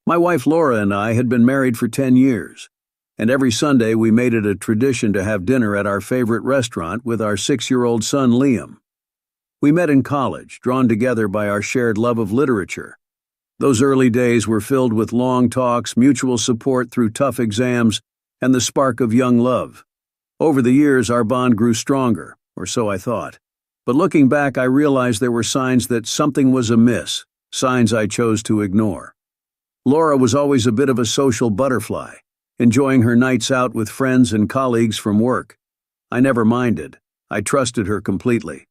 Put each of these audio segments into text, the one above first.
My wife Laura and I had been married for 10 years, and every Sunday we made it a tradition to have dinner at our favorite restaurant with our 6-year-old son Liam. We met in college, drawn together by our shared love of literature. Those early days were filled with long talks, mutual support through tough exams, and the spark of young love. Over the years, our bond grew stronger, or so I thought. But looking back, I realized there were signs that something was amiss, signs I chose to ignore. Laura was always a bit of a social butterfly, enjoying her nights out with friends and colleagues from work. I never minded. I trusted her completely.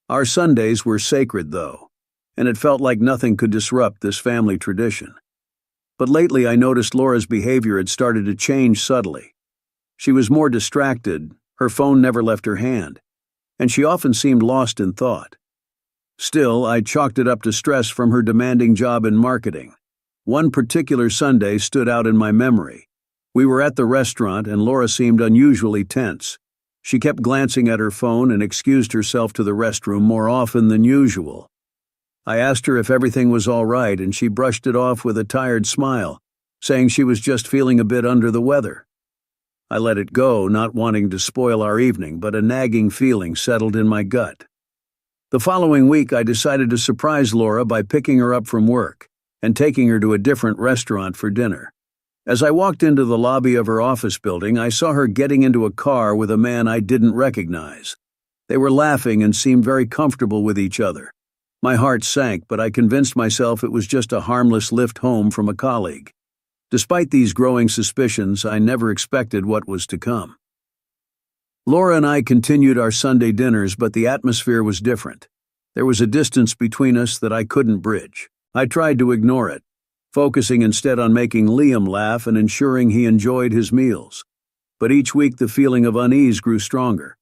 Our Sundays were sacred, though, and it felt like nothing could disrupt this family tradition. But lately I noticed Laura's behavior had started to change subtly. She was more distracted, her phone never left her hand, and she often seemed lost in thought. Still, I chalked it up to stress from her demanding job in marketing. One particular Sunday stood out in my memory. We were at the restaurant and Laura seemed unusually tense. She kept glancing at her phone and excused herself to the restroom more often than usual. I asked her if everything was all right, and she brushed it off with a tired smile, saying she was just feeling a bit under the weather. I let it go, not wanting to spoil our evening, but a nagging feeling settled in my gut. The following week, I decided to surprise Laura by picking her up from work and taking her to a different restaurant for dinner. As I walked into the lobby of her office building, I saw her getting into a car with a man I didn't recognize. They were laughing and seemed very comfortable with each other. My heart sank, but I convinced myself it was just a harmless lift home from a colleague. Despite these growing suspicions, I never expected what was to come. Laura and I continued our Sunday dinners, but the atmosphere was different. There was a distance between us that I couldn't bridge. I tried to ignore it, focusing instead on making Liam laugh and ensuring he enjoyed his meals. But each week the feeling of unease grew stronger.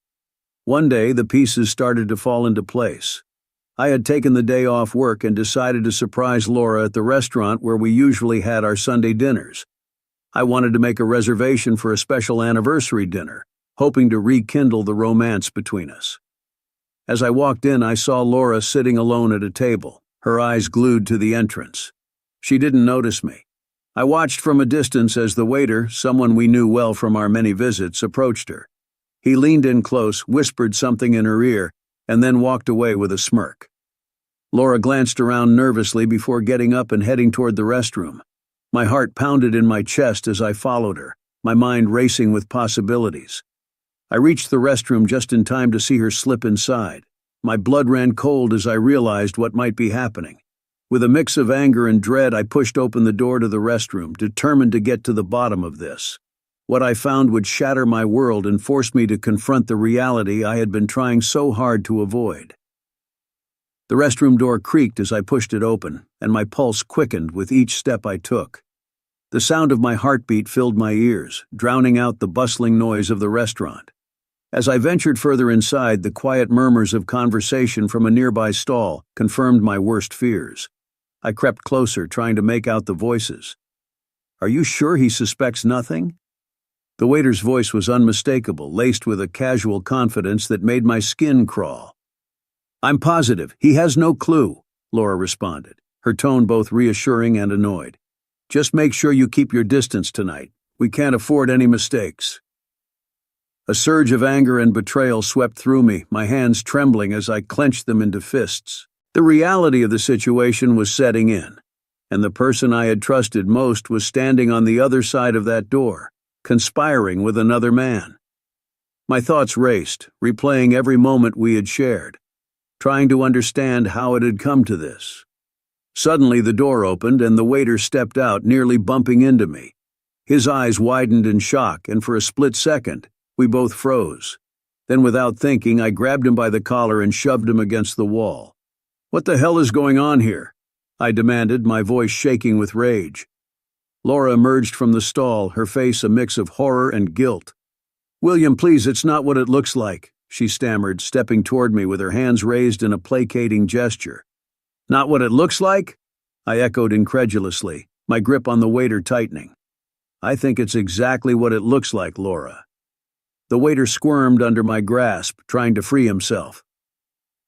One day the pieces started to fall into place. I had taken the day off work and decided to surprise Laura at the restaurant where we usually had our Sunday dinners. I wanted to make a reservation for a special anniversary dinner, hoping to rekindle the romance between us. As I walked in, I saw Laura sitting alone at a table, her eyes glued to the entrance. She didn't notice me. I watched from a distance as the waiter, someone we knew well from our many visits, approached her. He leaned in close, whispered something in her ear, and then walked away with a smirk. Laura glanced around nervously before getting up and heading toward the restroom. My heart pounded in my chest as I followed her, my mind racing with possibilities. I reached the restroom just in time to see her slip inside. My blood ran cold as I realized what might be happening. With a mix of anger and dread, I pushed open the door to the restroom, determined to get to the bottom of this. What I found would shatter my world and force me to confront the reality I had been trying so hard to avoid. The restroom door creaked as I pushed it open, and my pulse quickened with each step I took. The sound of my heartbeat filled my ears, drowning out the bustling noise of the restaurant. As I ventured further inside, the quiet murmurs of conversation from a nearby stall confirmed my worst fears. I crept closer, trying to make out the voices. "Are you sure he suspects nothing?" The waiter's voice was unmistakable, laced with a casual confidence that made my skin crawl. "I'm positive. He has no clue," Laura responded, her tone both reassuring and annoyed. "Just make sure you keep your distance tonight. We can't afford any mistakes." A surge of anger and betrayal swept through me, my hands trembling as I clenched them into fists. The reality of the situation was setting in, and the person I had trusted most was standing on the other side of that door, conspiring with another man. My thoughts raced, replaying every moment we had shared, trying to understand how it had come to this. Suddenly the door opened and the waiter stepped out, nearly bumping into me. His eyes widened in shock, and for a split second, we both froze. Then without thinking, I grabbed him by the collar and shoved him against the wall. "What the hell is going on here?" I demanded, my voice shaking with rage. Laura emerged from the stall, her face a mix of horror and guilt. "William, please, it's not what it looks like," she stammered, stepping toward me with her hands raised in a placating gesture. "Not what it looks like?" I echoed incredulously, my grip on the waiter tightening. "I think it's exactly what it looks like, Laura." The waiter squirmed under my grasp, trying to free himself.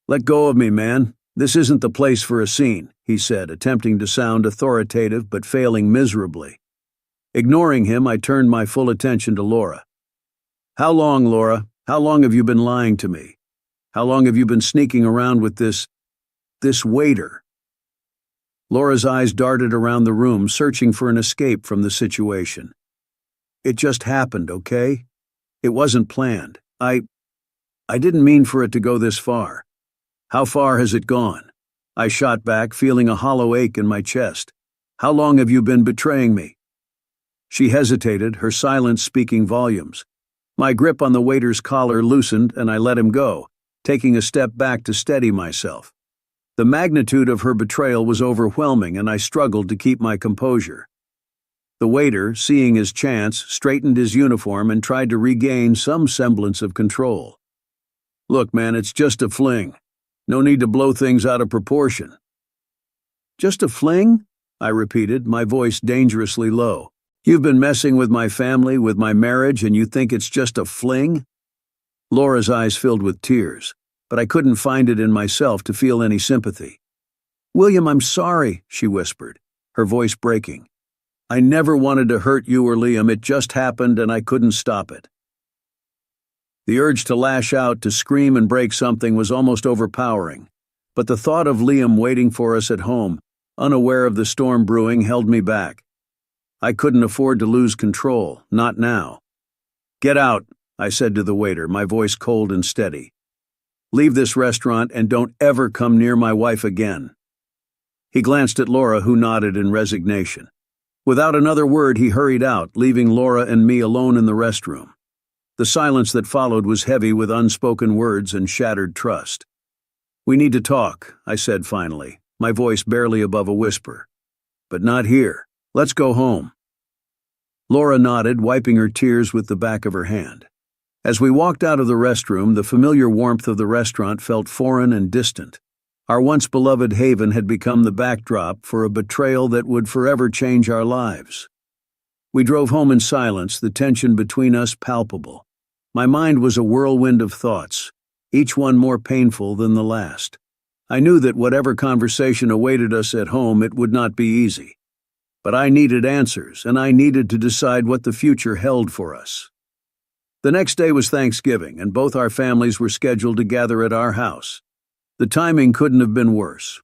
"Let go of me, man. This isn't the place for a scene," he said, attempting to sound authoritative but failing miserably. Ignoring him, I turned my full attention to Laura. How long, Laura? How long have you been lying to me? How long have you been sneaking around with this waiter? Laura's eyes darted around the room, searching for an escape from the situation. It just happened, okay? It wasn't planned. I didn't mean for it to go this far. How far has it gone? I shot back, feeling a hollow ache in my chest. How long have you been betraying me? She hesitated, her silence speaking volumes. My grip on the waiter's collar loosened and I let him go, taking a step back to steady myself. The magnitude of her betrayal was overwhelming and I struggled to keep my composure. The waiter, seeing his chance, straightened his uniform and tried to regain some semblance of control. Look, man, it's just a fling. No need to blow things out of proportion. Just a fling? I repeated, my voice dangerously low. You've been messing with my family, with my marriage, and you think it's just a fling? Laura's eyes filled with tears, but I couldn't find it in myself to feel any sympathy. William, I'm sorry, she whispered, her voice breaking. I never wanted to hurt you or Liam. It just happened and I couldn't stop it. The urge to lash out, to scream and break something was almost overpowering, but the thought of Liam waiting for us at home, unaware of the storm brewing, held me back. I couldn't afford to lose control, not now. Get out, I said to the waiter, my voice cold and steady. Leave this restaurant and don't ever come near my wife again. He glanced at Laura, who nodded in resignation. Without another word, he hurried out, leaving Laura and me alone in the restroom. The silence that followed was heavy with unspoken words and shattered trust. We need to talk, I said finally, my voice barely above a whisper. But not here. Let's go home. Laura nodded, wiping her tears with the back of her hand. As we walked out of the restroom, the familiar warmth of the restaurant felt foreign and distant. Our once beloved haven had become the backdrop for a betrayal that would forever change our lives. We drove home in silence, the tension between us palpable. My mind was a whirlwind of thoughts, each one more painful than the last. I knew that whatever conversation awaited us at home, it would not be easy. But I needed answers, and I needed to decide what the future held for us. The next day was Thanksgiving, and both our families were scheduled to gather at our house. The timing couldn't have been worse.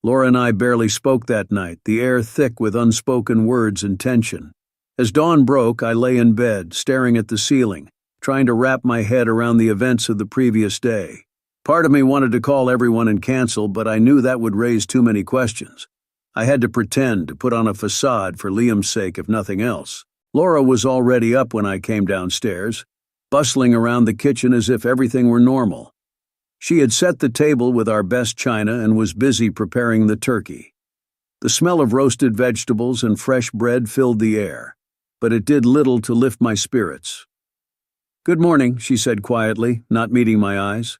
Laura and I barely spoke that night, the air thick with unspoken words and tension. As dawn broke, I lay in bed, staring at the ceiling, trying to wrap my head around the events of the previous day. Part of me wanted to call everyone and cancel, but I knew that would raise too many questions. I had to pretend, to put on a facade for Liam's sake if nothing else. Laura was already up when I came downstairs, bustling around the kitchen as if everything were normal. She had set the table with our best china and was busy preparing the turkey. The smell of roasted vegetables and fresh bread filled the air, but it did little to lift my spirits. Good morning, she said quietly, not meeting my eyes.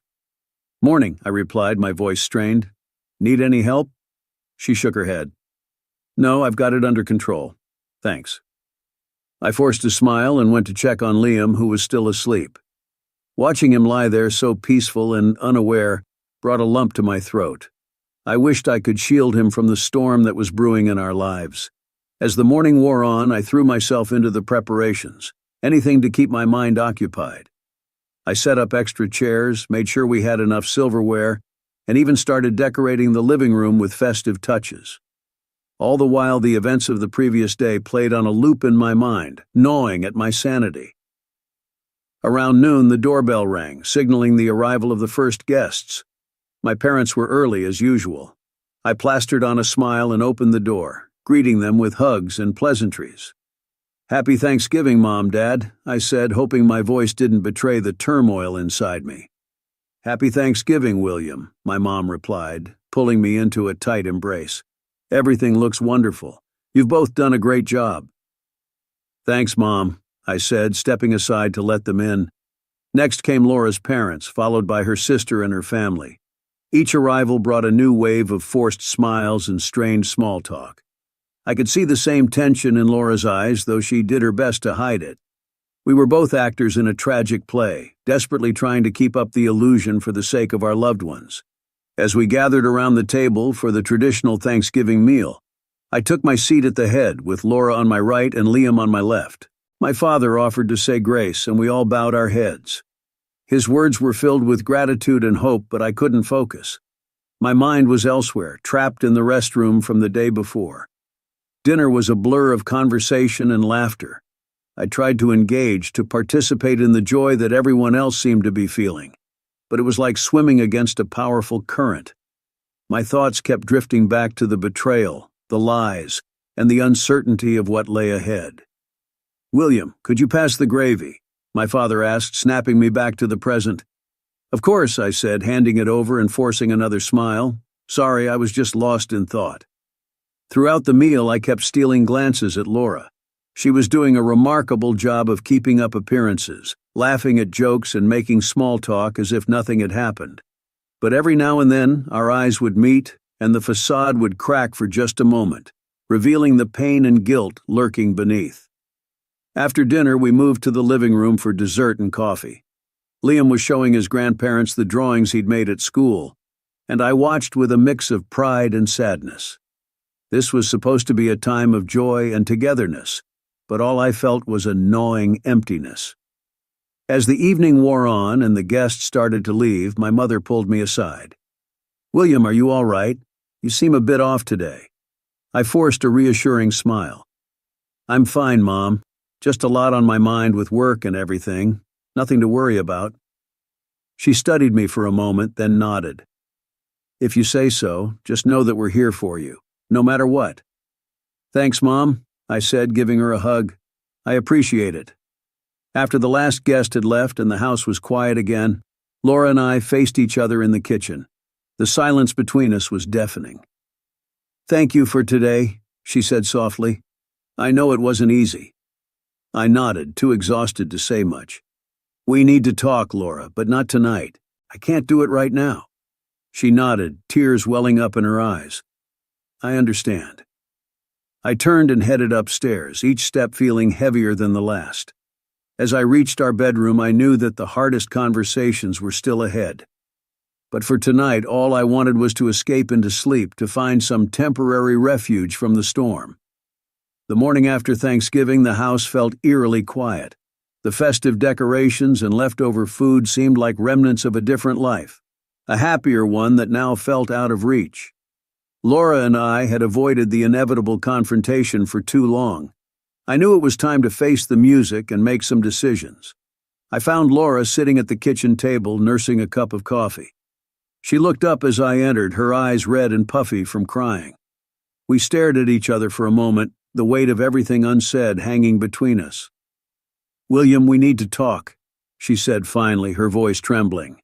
Morning, I replied, my voice strained. Need any help? She shook her head. No, I've got it under control. Thanks. I forced a smile and went to check on Liam, who was still asleep. Watching him lie there so peaceful and unaware brought a lump to my throat. I wished I could shield him from the storm that was brewing in our lives. As the morning wore on, I threw myself into the preparations, anything to keep my mind occupied. I set up extra chairs, made sure we had enough silverware, and even started decorating the living room with festive touches. All the while, the events of the previous day played on a loop in my mind, gnawing at my sanity. Around noon, the doorbell rang, signaling the arrival of the first guests. My parents were early as usual. I plastered on a smile and opened the door, greeting them with hugs and pleasantries. Happy Thanksgiving, Mom, Dad, I said, hoping my voice didn't betray the turmoil inside me. Happy Thanksgiving, William, my mom replied, pulling me into a tight embrace. Everything looks wonderful. You've both done a great job. Thanks, Mom, I said, stepping aside to let them in. Next came Laura's parents, followed by her sister and her family. Each arrival brought a new wave of forced smiles and strained small talk. I could see the same tension in Laura's eyes, though she did her best to hide it. We were both actors in a tragic play, desperately trying to keep up the illusion for the sake of our loved ones. As we gathered around the table for the traditional Thanksgiving meal, I took my seat at the head with Laura on my right and Liam on my left. My father offered to say grace, and we all bowed our heads. His words were filled with gratitude and hope, but I couldn't focus. My mind was elsewhere, trapped in the restroom from the day before. Dinner was a blur of conversation and laughter. I tried to engage, to participate in the joy that everyone else seemed to be feeling, but it was like swimming against a powerful current. My thoughts kept drifting back to the betrayal, the lies, and the uncertainty of what lay ahead. "William, could you pass the gravy?" my father asked, snapping me back to the present. "Of course," I said, handing it over and forcing another smile. "Sorry, I was just lost in thought." Throughout the meal, I kept stealing glances at Laura. She was doing a remarkable job of keeping up appearances, laughing at jokes and making small talk as if nothing had happened. But every now and then, our eyes would meet, and the facade would crack for just a moment, revealing the pain and guilt lurking beneath. After dinner, we moved to the living room for dessert and coffee. Liam was showing his grandparents the drawings he'd made at school, and I watched with a mix of pride and sadness. This was supposed to be a time of joy and togetherness, but all I felt was a gnawing emptiness. As the evening wore on and the guests started to leave, my mother pulled me aside. "William, are you all right? You seem a bit off today." I forced a reassuring smile. "I'm fine, Mom. Just a lot on my mind with work and everything. Nothing to worry about." She studied me for a moment, then nodded. "If you say so, just know that we're here for you, no matter what." "Thanks, Mom," I said, giving her a hug. "I appreciate it." After the last guest had left and the house was quiet again, Laura and I faced each other in the kitchen. The silence between us was deafening. "Thank you for today," she said softly. "I know it wasn't easy." I nodded, too exhausted to say much. "We need to talk, Laura, but not tonight. I can't do it right now." She nodded, tears welling up in her eyes. "I understand." I turned and headed upstairs, each step feeling heavier than the last. As I reached our bedroom, I knew that the hardest conversations were still ahead. But for tonight, all I wanted was to escape into sleep, to find some temporary refuge from the storm. The morning after Thanksgiving, the house felt eerily quiet. The festive decorations and leftover food seemed like remnants of a different life, a happier one that now felt out of reach. Laura and I had avoided the inevitable confrontation for too long. I knew it was time to face the music and make some decisions. I found Laura sitting at the kitchen table, nursing a cup of coffee. She looked up as I entered, her eyes red and puffy from crying. We stared at each other for a moment, the weight of everything unsaid hanging between us. "William, we need to talk," she said finally, her voice trembling.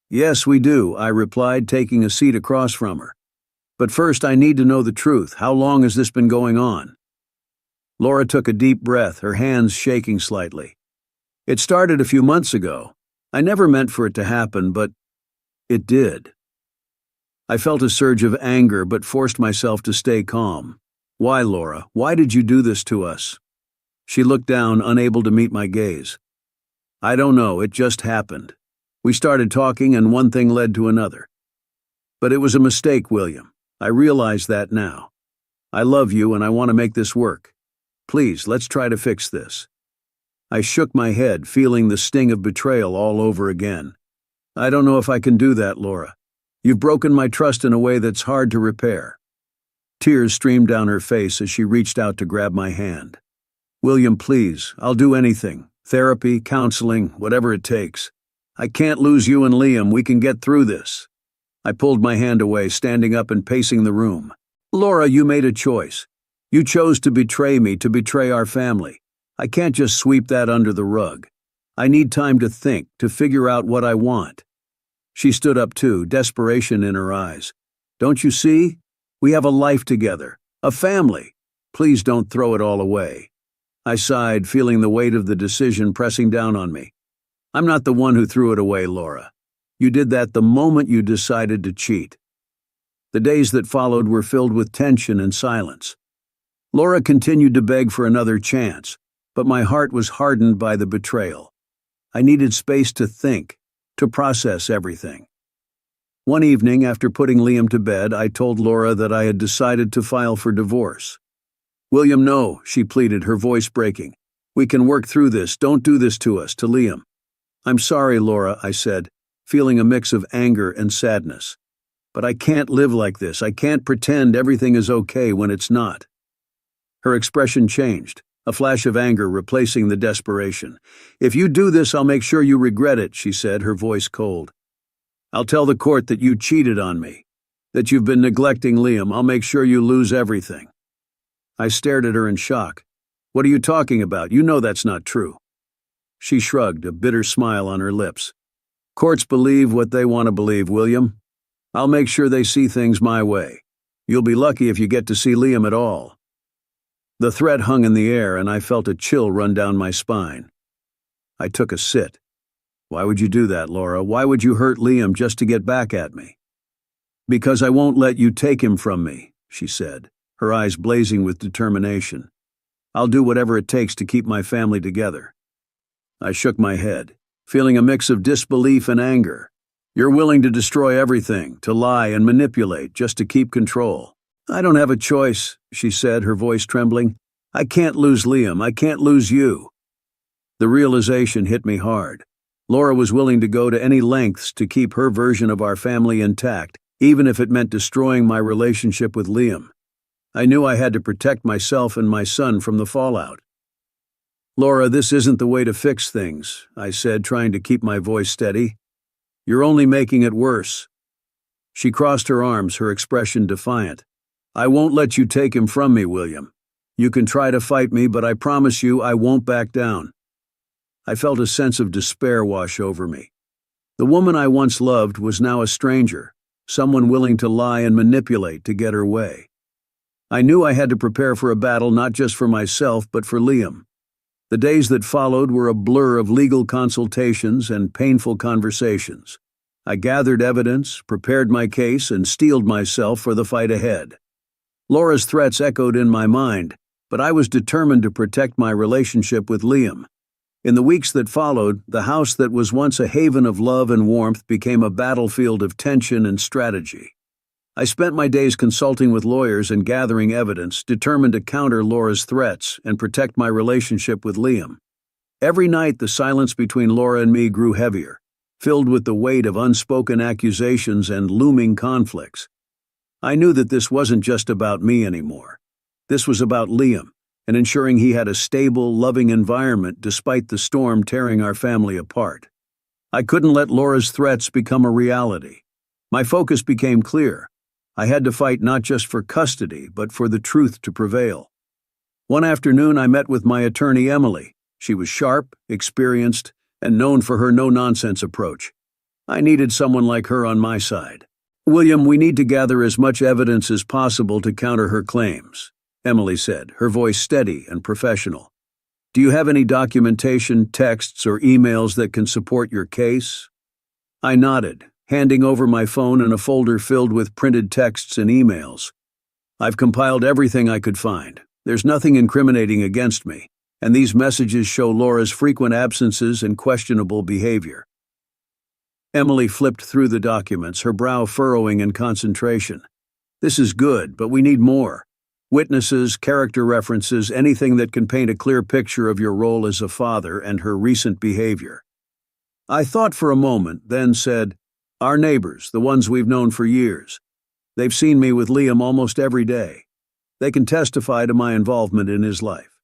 "Yes, we do," I replied, taking a seat across from her. "But first, I need to know the truth. How long has this been going on?" Laura took a deep breath, her hands shaking slightly. "It started a few months ago. I never meant for it to happen, but it did." I felt a surge of anger, but forced myself to stay calm. "Why, Laura? Why did you do this to us?" She looked down, unable to meet my gaze. "I don't know, it just happened. We started talking and one thing led to another. But it was a mistake, William. I realize that now. I love you and I want to make this work. Please, let's try to fix this." I shook my head, feeling the sting of betrayal all over again. "I don't know if I can do that, Laura. You've broken my trust in a way that's hard to repair." Tears streamed down her face as she reached out to grab my hand. "William, please, I'll do anything. Therapy, counseling, whatever it takes. I can't lose you and Liam. We can get through this." I pulled my hand away, standing up and pacing the room. "Laura, you made a choice. You chose to betray me, to betray our family. I can't just sweep that under the rug. I need time to think, to figure out what I want." She stood up too, desperation in her eyes. "Don't you see? We have a life together, a family. Please don't throw it all away." I sighed, feeling the weight of the decision pressing down on me. "I'm not the one who threw it away, Laura. You did that the moment you decided to cheat." The days that followed were filled with tension and silence. Laura continued to beg for another chance, but my heart was hardened by the betrayal. I needed space to think, to process everything. One evening, after putting Liam to bed, I told Laura that I had decided to file for divorce. "William, no," she pleaded, her voice breaking. "We can work through this. Don't do this to us," to Liam. "I'm sorry, Laura," I said, feeling a mix of anger and sadness. "But I can't live like this. I can't pretend everything is okay when it's not." Her expression changed, a flash of anger replacing the desperation. "If you do this, I'll make sure you regret it," she said, her voice cold. "I'll tell the court that you cheated on me, that you've been neglecting Liam. I'll make sure you lose everything." I stared at her in shock. "What are you talking about? You know that's not true." She shrugged, a bitter smile on her lips. "Courts believe what they want to believe, William. I'll make sure they see things my way. You'll be lucky if you get to see Liam at all." The threat hung in the air, and I felt a chill run down my spine. I took a sit. "Why would you do that, Laura? Why would you hurt Liam just to get back at me?" "Because I won't let you take him from me," she said, her eyes blazing with determination. "I'll do whatever it takes to keep my family together." I shook my head, feeling a mix of disbelief and anger. "You're willing to destroy everything, to lie and manipulate just to keep control." "I don't have a choice," she said, her voice trembling. "I can't lose Liam. I can't lose you." The realization hit me hard. Laura was willing to go to any lengths to keep her version of our family intact, even if it meant destroying my relationship with Liam. I knew I had to protect myself and my son from the fallout. "Laura, this isn't the way to fix things," I said, trying to keep my voice steady. "You're only making it worse." She crossed her arms, her expression defiant. "I won't let you take him from me, William. You can try to fight me, but I promise you I won't back down." I felt a sense of despair wash over me. The woman I once loved was now a stranger, someone willing to lie and manipulate to get her way. I knew I had to prepare for a battle not just for myself, but for Liam. The days that followed were a blur of legal consultations and painful conversations. I gathered evidence, prepared my case, and steeled myself for the fight ahead. Laura's threats echoed in my mind, but I was determined to protect my relationship with Liam. In the weeks that followed, the house that was once a haven of love and warmth became a battlefield of tension and strategy. I spent my days consulting with lawyers and gathering evidence, determined to counter Laura's threats and protect my relationship with Liam. Every night, the silence between Laura and me grew heavier, filled with the weight of unspoken accusations and looming conflicts. I knew that this wasn't just about me anymore. This was about Liam, and ensuring he had a stable, loving environment despite the storm tearing our family apart. I couldn't let Laura's threats become a reality. My focus became clear. I had to fight not just for custody, but for the truth to prevail. One afternoon, I met with my attorney, Emily. She was sharp, experienced, and known for her no-nonsense approach. I needed someone like her on my side. "William, we need to gather as much evidence as possible to counter her claims," Emily said, her voice steady and professional. "Do you have any documentation, texts, or emails that can support your case?" I nodded, handing over my phone and a folder filled with printed texts and emails. "I've compiled everything I could find. There's nothing incriminating against me, and these messages show Laura's frequent absences and questionable behavior." Emily flipped through the documents, her brow furrowing in concentration. "This is good, but we need more. Witnesses, character references, anything that can paint a clear picture of your role as a father and her recent behavior." I thought for a moment, then said, "Our neighbors, the ones we've known for years. They've seen me with Liam almost every day. They can testify to my involvement in his life."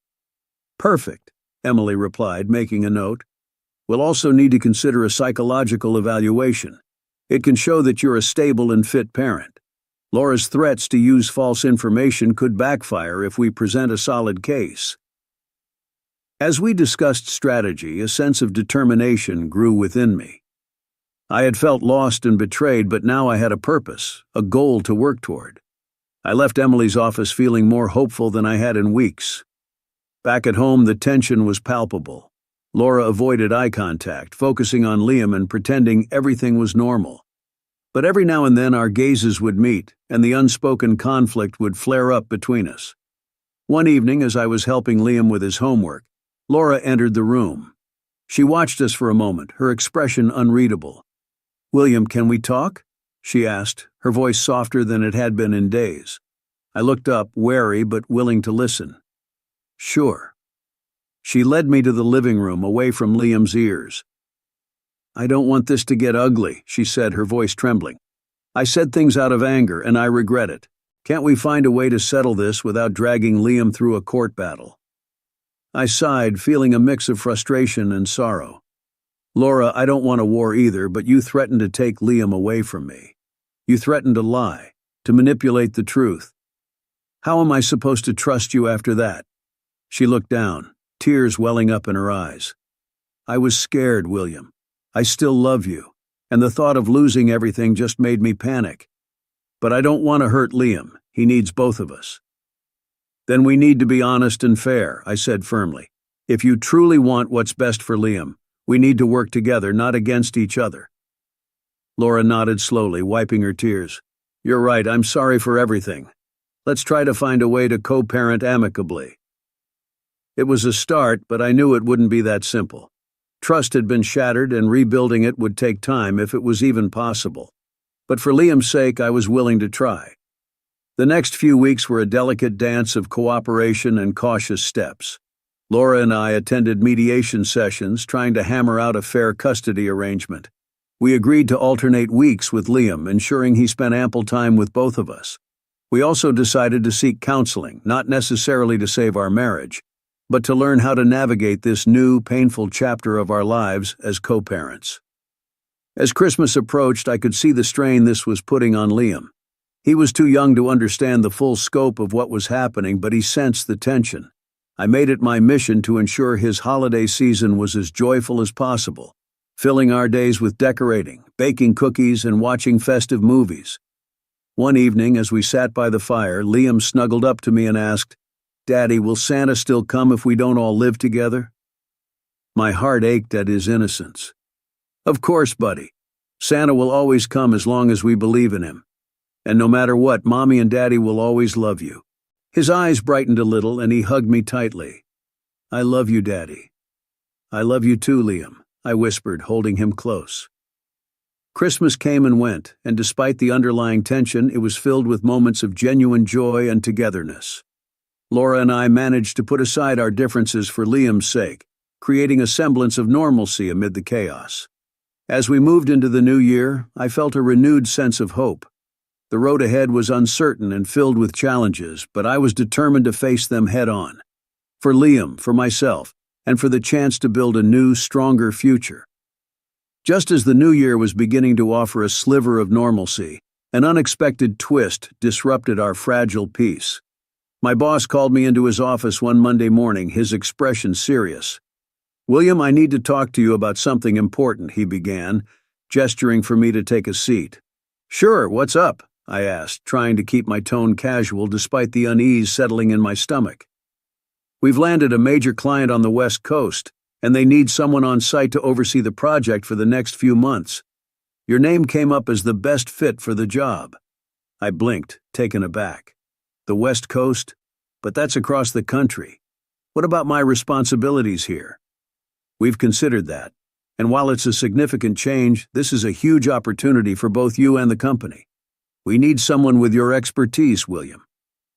"Perfect," Emily replied, making a note. "We'll also need to consider a psychological evaluation. It can show that you're a stable and fit parent. Laura's threats to use false information could backfire if we present a solid case." As we discussed strategy, a sense of determination grew within me. I had felt lost and betrayed, but now I had a purpose, a goal to work toward. I left Emily's office feeling more hopeful than I had in weeks. Back at home, the tension was palpable. Laura avoided eye contact, focusing on Liam and pretending everything was normal. But every now and then our gazes would meet, and the unspoken conflict would flare up between us. One evening, as I was helping Liam with his homework, Laura entered the room. She watched us for a moment, her expression unreadable. "William, can we talk?" she asked, her voice softer than it had been in days. I looked up, wary but willing to listen. Sure. She led me to the living room, away from Liam's ears. I don't want this to get ugly, she said, her voice trembling. I said things out of anger, and I regret it. Can't we find a way to settle this without dragging Liam through a court battle? I sighed, feeling a mix of frustration and sorrow. Laura, I don't want a war either, but you threatened to take Liam away from me. You threatened to lie, to manipulate the truth. How am I supposed to trust you after that? She looked down, tears welling up in her eyes. I was scared, William. I still love you, and the thought of losing everything just made me panic. But I don't want to hurt Liam. He needs both of us. Then we need to be honest and fair, I said firmly. If you truly want what's best for Liam, we need to work together, not against each other. Laura nodded slowly, wiping her tears. You're right, I'm sorry for everything. Let's try to find a way to co-parent amicably. It was a start, but I knew it wouldn't be that simple. Trust had been shattered, and rebuilding it would take time if it was even possible. But for Liam's sake, I was willing to try. The next few weeks were a delicate dance of cooperation and cautious steps. Laura and I attended mediation sessions, trying to hammer out a fair custody arrangement. We agreed to alternate weeks with Liam, ensuring he spent ample time with both of us. We also decided to seek counseling, not necessarily to save our marriage, but to learn how to navigate this new, painful chapter of our lives as co-parents. As Christmas approached, I could see the strain this was putting on Liam. He was too young to understand the full scope of what was happening, but he sensed the tension. I made it my mission to ensure his holiday season was as joyful as possible, filling our days with decorating, baking cookies, and watching festive movies. One evening, as we sat by the fire, Liam snuggled up to me and asked, Daddy, will Santa still come if we don't all live together? My heart ached at his innocence. Of course, buddy. Santa will always come as long as we believe in him. And no matter what, Mommy and Daddy will always love you. His eyes brightened a little, and he hugged me tightly. I love you, Daddy. I love you too, Liam, I whispered, holding him close. Christmas came and went, and despite the underlying tension, it was filled with moments of genuine joy and togetherness. Laura and I managed to put aside our differences for Liam's sake, creating a semblance of normalcy amid the chaos. As we moved into the new year, I felt a renewed sense of hope. The road ahead was uncertain and filled with challenges, but I was determined to face them head-on. For Liam, for myself, and for the chance to build a new, stronger future. Just as the new year was beginning to offer a sliver of normalcy, an unexpected twist disrupted our fragile peace. My boss called me into his office one Monday morning, his expression serious. William, I need to talk to you about something important, he began, gesturing for me to take a seat. Sure, what's up? I asked, trying to keep my tone casual despite the unease settling in my stomach. We've landed a major client on the West Coast, and they need someone on site to oversee the project for the next few months. Your name came up as the best fit for the job. I blinked, taken aback. The West Coast? But that's across the country. What about my responsibilities here? We've considered that, and while it's a significant change, this is a huge opportunity for both you and the company. We need someone with your expertise, William.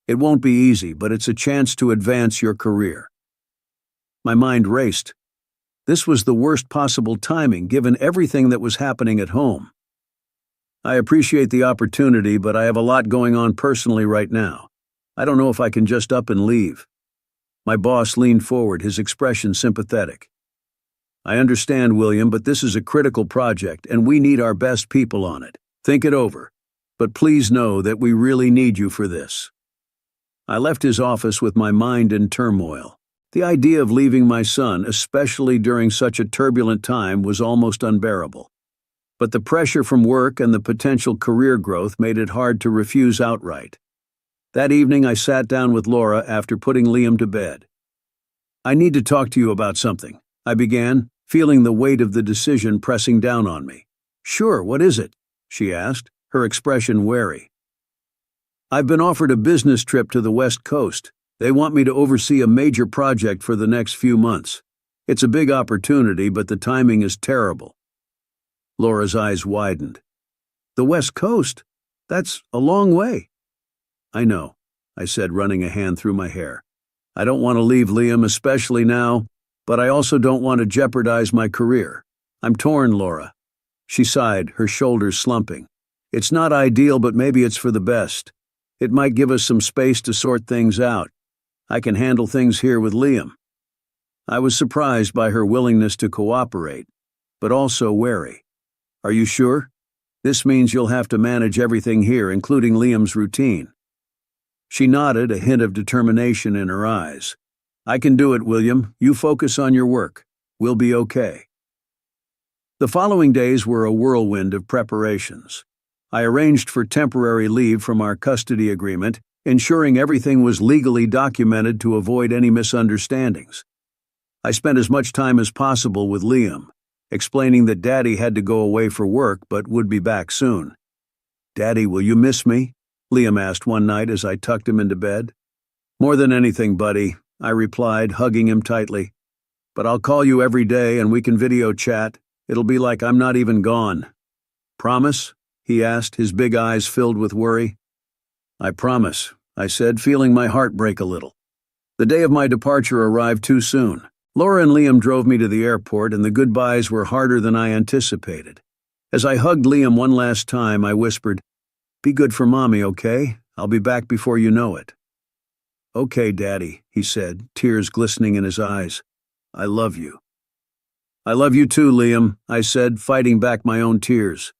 It won't be easy, but it's a chance to advance your career. My mind raced. This was the worst possible timing given everything that was happening at home. I appreciate the opportunity, but I have a lot going on personally right now. I don't know if I can just up and leave. My boss leaned forward, his expression sympathetic. I understand, William, but this is a critical project, and we need our best people on it. Think it over. But please know that we really need you for this. I left his office with my mind in turmoil. The idea of leaving my son, especially during such a turbulent time, was almost unbearable. But the pressure from work and the potential career growth made it hard to refuse outright. That evening I sat down with Laura after putting Liam to bed. I need to talk to you about something, I began, feeling the weight of the decision pressing down on me. Sure, what is it? She asked, her expression wary. I've been offered a business trip to the West Coast. They want me to oversee a major project for the next few months. It's a big opportunity, but the timing is terrible. Laura's eyes widened. The West Coast? That's a long way. I know, I said, running a hand through my hair. I don't want to leave Liam, especially now, but I also don't want to jeopardize my career. I'm torn, Laura. She sighed, her shoulders slumping. It's not ideal, but maybe it's for the best. It might give us some space to sort things out. I can handle things here with Liam. I was surprised by her willingness to cooperate, but also wary. Are you sure? This means you'll have to manage everything here, including Liam's routine. She nodded, a hint of determination in her eyes. I can do it, William. You focus on your work. We'll be okay. The following days were a whirlwind of preparations. I arranged for temporary leave from our custody agreement, ensuring everything was legally documented to avoid any misunderstandings. I spent as much time as possible with Liam, explaining that Daddy had to go away for work but would be back soon. Daddy, will you miss me? Liam asked one night as I tucked him into bed. More than anything, buddy, I replied, hugging him tightly. But I'll call you every day and we can video chat. It'll be like I'm not even gone. Promise? He asked, his big eyes filled with worry. I promise, I said, feeling my heart break a little. The day of my departure arrived too soon. Laura and Liam drove me to the airport, and the goodbyes were harder than I anticipated. As I hugged Liam one last time, I whispered, "Be good for Mommy, okay? I'll be back before you know it." "Okay, Daddy," he said, tears glistening in his eyes. "I love you." "I love you too, Liam," I said, fighting back my own tears.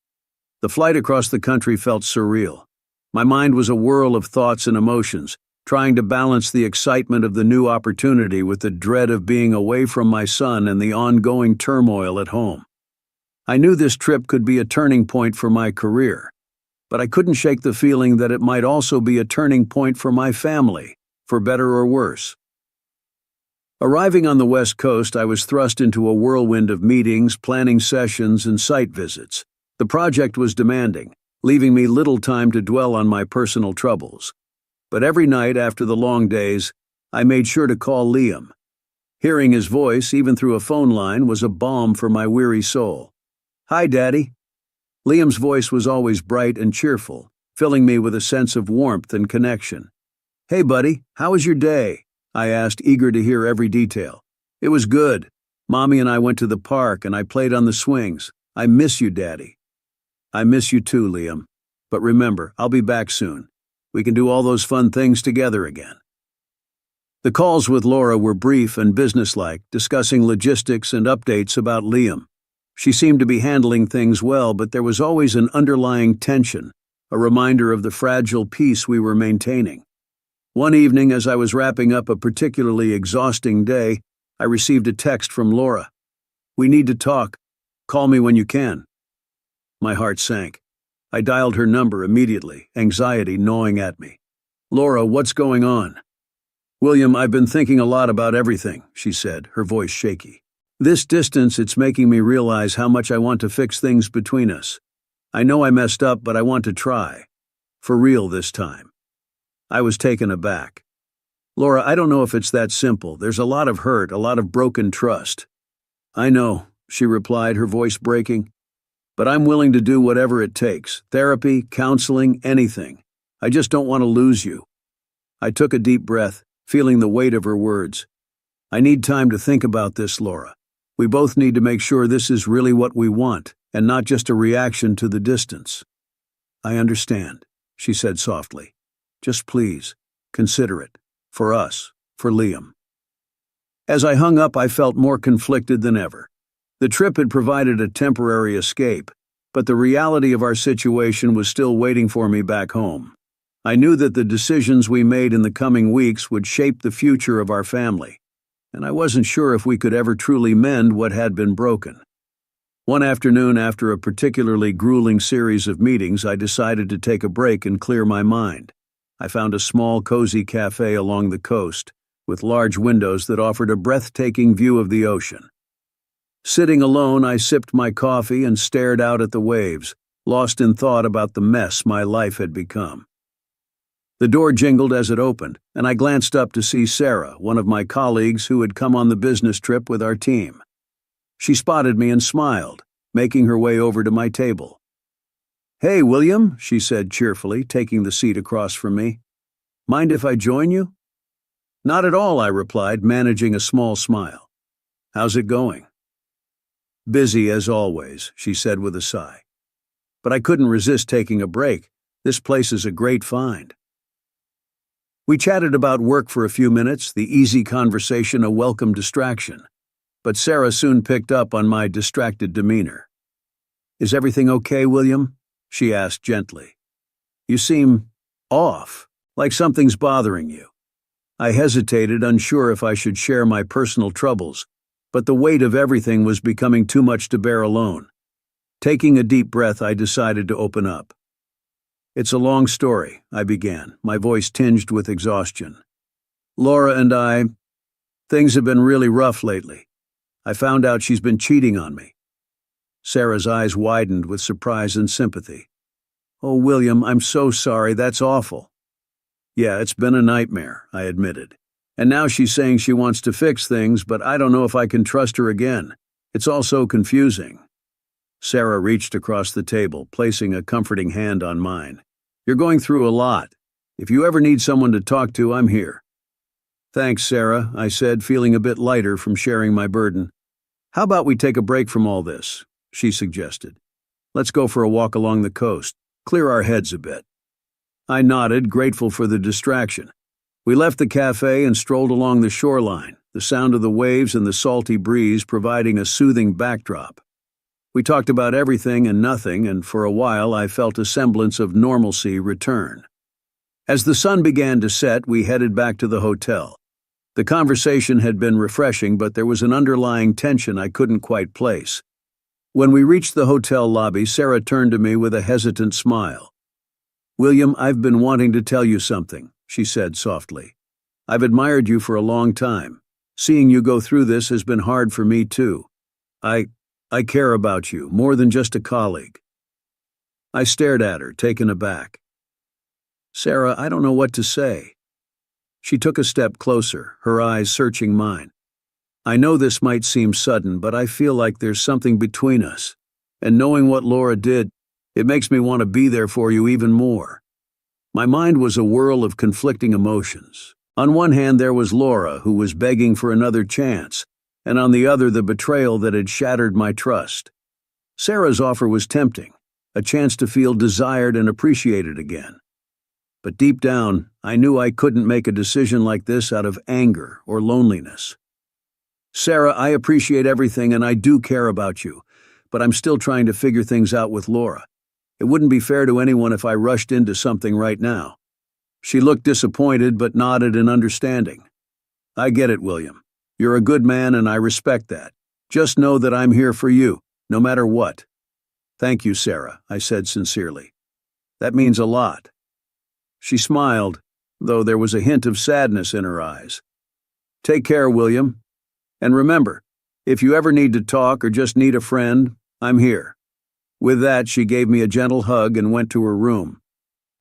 The flight across the country felt surreal. My mind was a whirl of thoughts and emotions, trying to balance the excitement of the new opportunity with the dread of being away from my son and the ongoing turmoil at home. I knew this trip could be a turning point for my career, but I couldn't shake the feeling that it might also be a turning point for my family, for better or worse. Arriving on the West Coast, I was thrust into a whirlwind of meetings, planning sessions, and site visits. The project was demanding, leaving me little time to dwell on my personal troubles. But every night after the long days, I made sure to call Liam. Hearing his voice, even through a phone line, was a balm for my weary soul. "Hi, Daddy." Liam's voice was always bright and cheerful, filling me with a sense of warmth and connection. "Hey, buddy, how was your day?" I asked, eager to hear every detail. "It was good. Mommy and I went to the park and I played on the swings. I miss you, Daddy." "I miss you too, Liam. But remember, I'll be back soon. We can do all those fun things together again." The calls with Laura were brief and businesslike, discussing logistics and updates about Liam. She seemed to be handling things well, but there was always an underlying tension, a reminder of the fragile peace we were maintaining. One evening, as I was wrapping up a particularly exhausting day, I received a text from Laura. "We need to talk. Call me when you can." My heart sank. I dialed her number immediately, anxiety gnawing at me. "Laura, what's going on?" "William, I've been thinking a lot about everything," she said, her voice shaky. "This distance, it's making me realize how much I want to fix things between us. I know I messed up, but I want to try. For real this time." I was taken aback. "Laura, I don't know if it's that simple. There's a lot of hurt, a lot of broken trust." "I know," she replied, her voice breaking. "But I'm willing to do whatever it takes. Therapy, counseling, anything. I just don't want to lose you." I took a deep breath, feeling the weight of her words. "I need time to think about this, Laura. We both need to make sure this is really what we want, and not just a reaction to the distance." "I understand," she said softly. "Just please, consider it. For us, for Liam." As I hung up, I felt more conflicted than ever. The trip had provided a temporary escape, but the reality of our situation was still waiting for me back home. I knew that the decisions we made in the coming weeks would shape the future of our family, and I wasn't sure if we could ever truly mend what had been broken. One afternoon, after a particularly grueling series of meetings, I decided to take a break and clear my mind. I found a small, cozy cafe along the coast, with large windows that offered a breathtaking view of the ocean. Sitting alone, I sipped my coffee and stared out at the waves, lost in thought about the mess my life had become. The door jingled as it opened, and I glanced up to see Sarah, one of my colleagues who had come on the business trip with our team. She spotted me and smiled, making her way over to my table. "Hey, William," she said cheerfully, taking the seat across from me. "Mind if I join you?" "Not at all," I replied, managing a small smile. "How's it going?" "Busy as always," she said with a sigh. "But I couldn't resist taking a break. This place is a great find." We chatted about work for a few minutes, the easy conversation a welcome distraction. But Sarah soon picked up on my distracted demeanor. "Is everything okay, William?" she asked gently. "You seem off, like something's bothering you." I hesitated, unsure if I should share my personal troubles, but the weight of everything was becoming too much to bear alone. Taking a deep breath, I decided to open up. "It's a long story," I began, my voice tinged with exhaustion. "Laura and things have been really rough lately. I found out she's been cheating on me." Sarah's eyes widened with surprise and sympathy. "Oh, William, I'm so sorry, that's awful." "Yeah, it's been a nightmare," I admitted. "And now she's saying she wants to fix things, but I don't know if I can trust her again. It's all so confusing." Sarah reached across the table, placing a comforting hand on mine. "You're going through a lot. If you ever need someone to talk to, I'm here." "Thanks, Sarah," I said, feeling a bit lighter from sharing my burden. "How about we take a break from all this?" she suggested. "Let's go for a walk along the coast, clear our heads a bit." I nodded, grateful for the distraction. We left the cafe and strolled along the shoreline, the sound of the waves and the salty breeze providing a soothing backdrop. We talked about everything and nothing, and for a while I felt a semblance of normalcy return. As the sun began to set, we headed back to the hotel. The conversation had been refreshing, but there was an underlying tension I couldn't quite place. When we reached the hotel lobby, Sarah turned to me with a hesitant smile. "William, I've been wanting to tell you something," she said softly. "I've admired you for a long time. Seeing you go through this has been hard for me too. I care about you, more than just a colleague." I stared at her, taken aback. "Sarah, I don't know what to say." She took a step closer, her eyes searching mine. "I know this might seem sudden, but I feel like there's something between us. And knowing what Laura did, it makes me want to be there for you even more." My mind was a whirl of conflicting emotions. On one hand, there was Laura, who was begging for another chance, and on the other, the betrayal that had shattered my trust. Sarah's offer was tempting, a chance to feel desired and appreciated again. But deep down, I knew I couldn't make a decision like this out of anger or loneliness. "Sarah, I appreciate everything and I do care about you, but I'm still trying to figure things out with Laura. It wouldn't be fair to anyone if I rushed into something right now." She looked disappointed but nodded in understanding. "I get it, William. You're a good man and I respect that. Just know that I'm here for you, no matter what." "Thank you, Sarah," I said sincerely. "That means a lot." She smiled, though there was a hint of sadness in her eyes. "Take care, William. And remember, if you ever need to talk or just need a friend, I'm here." With that, she gave me a gentle hug and went to her room.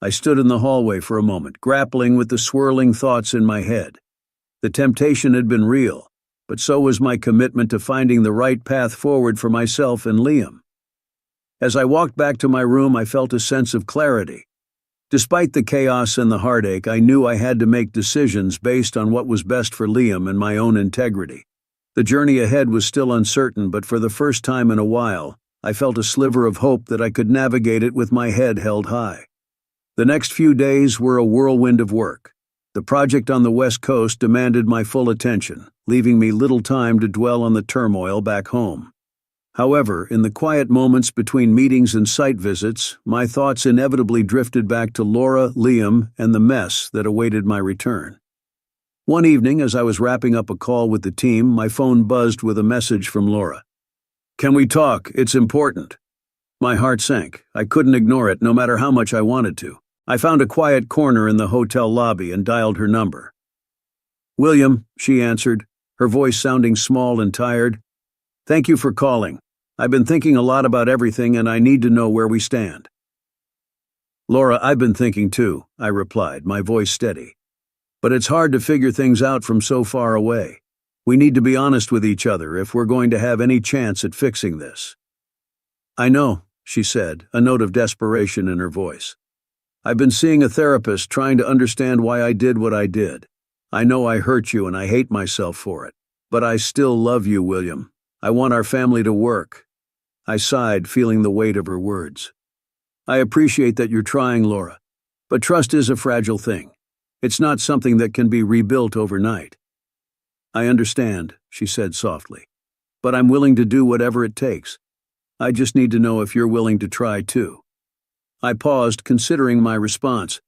I stood in the hallway for a moment, grappling with the swirling thoughts in my head. The temptation had been real, but so was my commitment to finding the right path forward for myself and Liam. As I walked back to my room, I felt a sense of clarity. Despite the chaos and the heartache, I knew I had to make decisions based on what was best for Liam and my own integrity. The journey ahead was still uncertain, but for the first time in a while, I felt a sliver of hope that I could navigate it with my head held high. The next few days were a whirlwind of work. The project on the West Coast demanded my full attention, leaving me little time to dwell on the turmoil back home. However, in the quiet moments between meetings and site visits, my thoughts inevitably drifted back to Laura, Liam, and the mess that awaited my return. One evening, as I was wrapping up a call with the team, my phone buzzed with a message from Laura. "Can we talk? It's important." My heart sank. I couldn't ignore it, no matter how much I wanted to. I found a quiet corner in the hotel lobby and dialed her number. "William," she answered, her voice sounding small and tired. "Thank you for calling. I've been thinking a lot about everything and I need to know where we stand." "Laura, I've been thinking too," I replied, my voice steady. "But it's hard to figure things out from so far away. We need to be honest with each other if we're going to have any chance at fixing this." "I know," she said, a note of desperation in her voice. "I've been seeing a therapist trying to understand why I did what I did. I know I hurt you and I hate myself for it. But I still love you, William. I want our family to work." I sighed, feeling the weight of her words. "I appreciate that you're trying, Laura. But trust is a fragile thing. It's not something that can be rebuilt overnight." "I understand," she said softly. "But I'm willing to do whatever it takes. I just need to know if you're willing to try too." I paused, considering my response.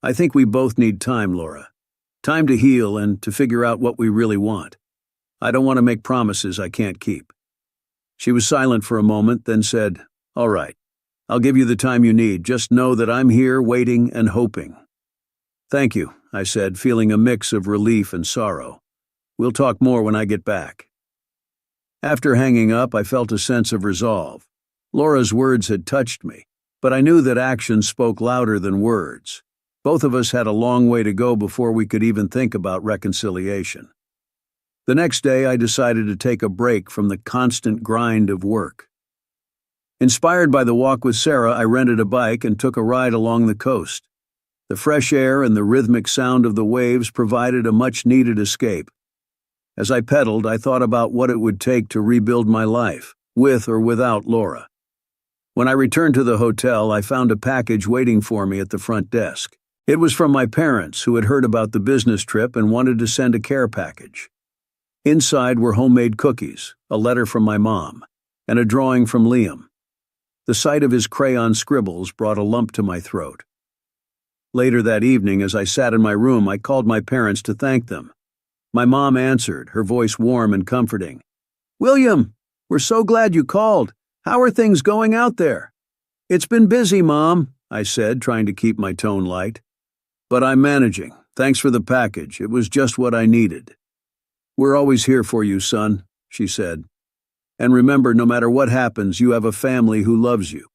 "I think we both need time, Laura. Time to heal and to figure out what we really want. I don't want to make promises I can't keep." She was silent for a moment, then said, "All right. I'll give you the time you need. Just know that I'm here waiting and hoping." "Thank you," I said, feeling a mix of relief and sorrow. "We'll talk more when I get back." After hanging up, I felt a sense of resolve. Laura's words had touched me, but I knew that actions spoke louder than words. Both of us had a long way to go before we could even think about reconciliation. The next day, I decided to take a break from the constant grind of work. Inspired by the walk with Sarah, I rented a bike and took a ride along the coast. The fresh air and the rhythmic sound of the waves provided a much-needed escape. As I pedaled, I thought about what it would take to rebuild my life, with or without Laura. When I returned to the hotel, I found a package waiting for me at the front desk. It was from my parents, who had heard about the business trip and wanted to send a care package. Inside were homemade cookies, a letter from my mom, and a drawing from Liam. The sight of his crayon scribbles brought a lump to my throat. Later that evening, as I sat in my room, I called my parents to thank them. My mom answered, her voice warm and comforting. "William, we're so glad you called. How are things going out there?" "It's been busy, Mom," I said, trying to keep my tone light. "But I'm managing. Thanks for the package. It was just what I needed." "We're always here for you, son," she said. "And remember, no matter what happens, you have a family who loves you."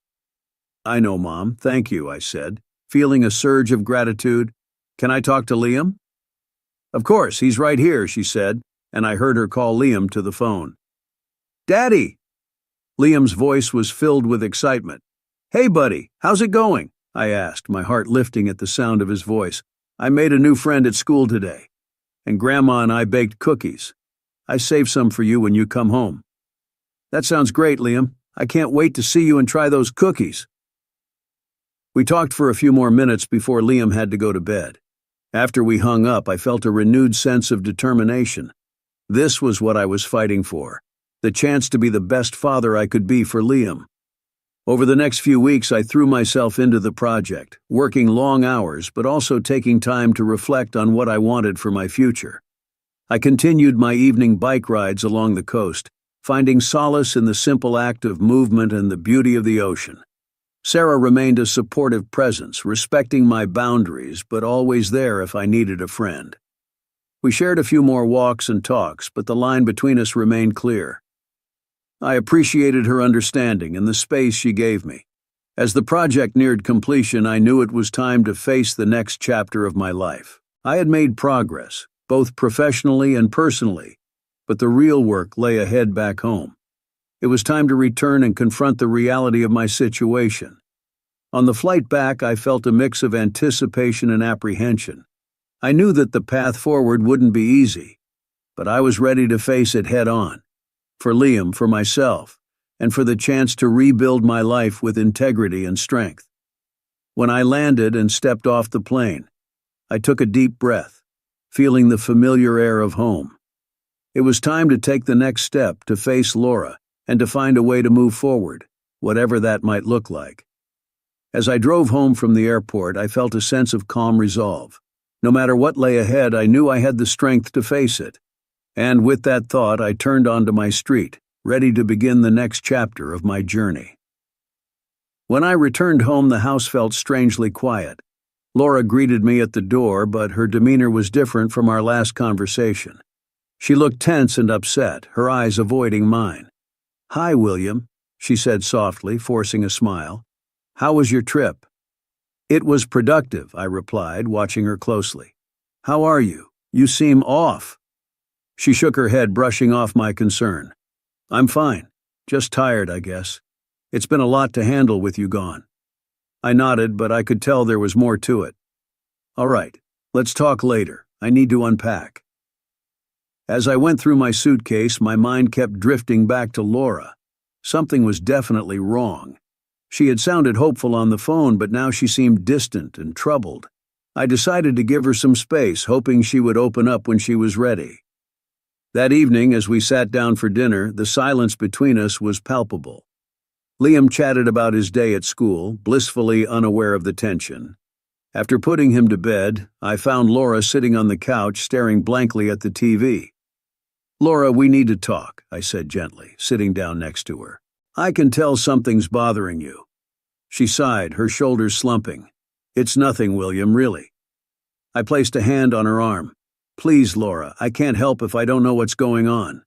"I know, Mom. Thank you," I said, feeling a surge of gratitude. "Can I talk to Liam?" "Of course, he's right here," she said, and I heard her call Liam to the phone. "Daddy!" Liam's voice was filled with excitement. "Hey, buddy, how's it going?" I asked, my heart lifting at the sound of his voice. "I made a new friend at school today, and Grandma and I baked cookies. I saved some for you when you come home." "That sounds great, Liam. I can't wait to see you and try those cookies." We talked for a few more minutes before Liam had to go to bed. After we hung up, I felt a renewed sense of determination. This was what I was fighting for, the chance to be the best father I could be for Liam. Over the next few weeks, I threw myself into the project, working long hours, but also taking time to reflect on what I wanted for my future. I continued my evening bike rides along the coast, finding solace in the simple act of movement and the beauty of the ocean. Sarah remained a supportive presence, respecting my boundaries, but always there if I needed a friend. We shared a few more walks and talks, but the line between us remained clear. I appreciated her understanding and the space she gave me. As the project neared completion, I knew it was time to face the next chapter of my life. I had made progress, both professionally and personally, but the real work lay ahead back home. It was time to return and confront the reality of my situation. On the flight back, I felt a mix of anticipation and apprehension. I knew that the path forward wouldn't be easy, but I was ready to face it head on. For Liam, for myself, and for the chance to rebuild my life with integrity and strength. When I landed and stepped off the plane, I took a deep breath, feeling the familiar air of home. It was time to take the next step, to face Laura, and to find a way to move forward, whatever that might look like. As I drove home from the airport, I felt a sense of calm resolve. No matter what lay ahead, I knew I had the strength to face it. And with that thought, I turned onto my street, ready to begin the next chapter of my journey. When I returned home, the house felt strangely quiet. Laura greeted me at the door, but her demeanor was different from our last conversation. She looked tense and upset, her eyes avoiding mine. "Hi, William," she said softly, forcing a smile. "How was your trip?" "It was productive," I replied, watching her closely. "How are you? You seem off." She shook her head, brushing off my concern. "I'm fine. Just tired, I guess. It's been a lot to handle with you gone." I nodded, but I could tell there was more to it. "All right, let's talk later. I need to unpack." As I went through my suitcase, my mind kept drifting back to Laura. Something was definitely wrong. She had sounded hopeful on the phone, but now she seemed distant and troubled. I decided to give her some space, hoping she would open up when she was ready. That evening, as we sat down for dinner, the silence between us was palpable. Liam chatted about his day at school, blissfully unaware of the tension. After putting him to bed, I found Laura sitting on the couch staring blankly at the TV. "Laura, we need to talk," I said gently, sitting down next to her. "I can tell something's bothering you." She sighed, her shoulders slumping. "It's nothing, William, really." I placed a hand on her arm. "Please, Laura, I can't help if I don't know what's going on."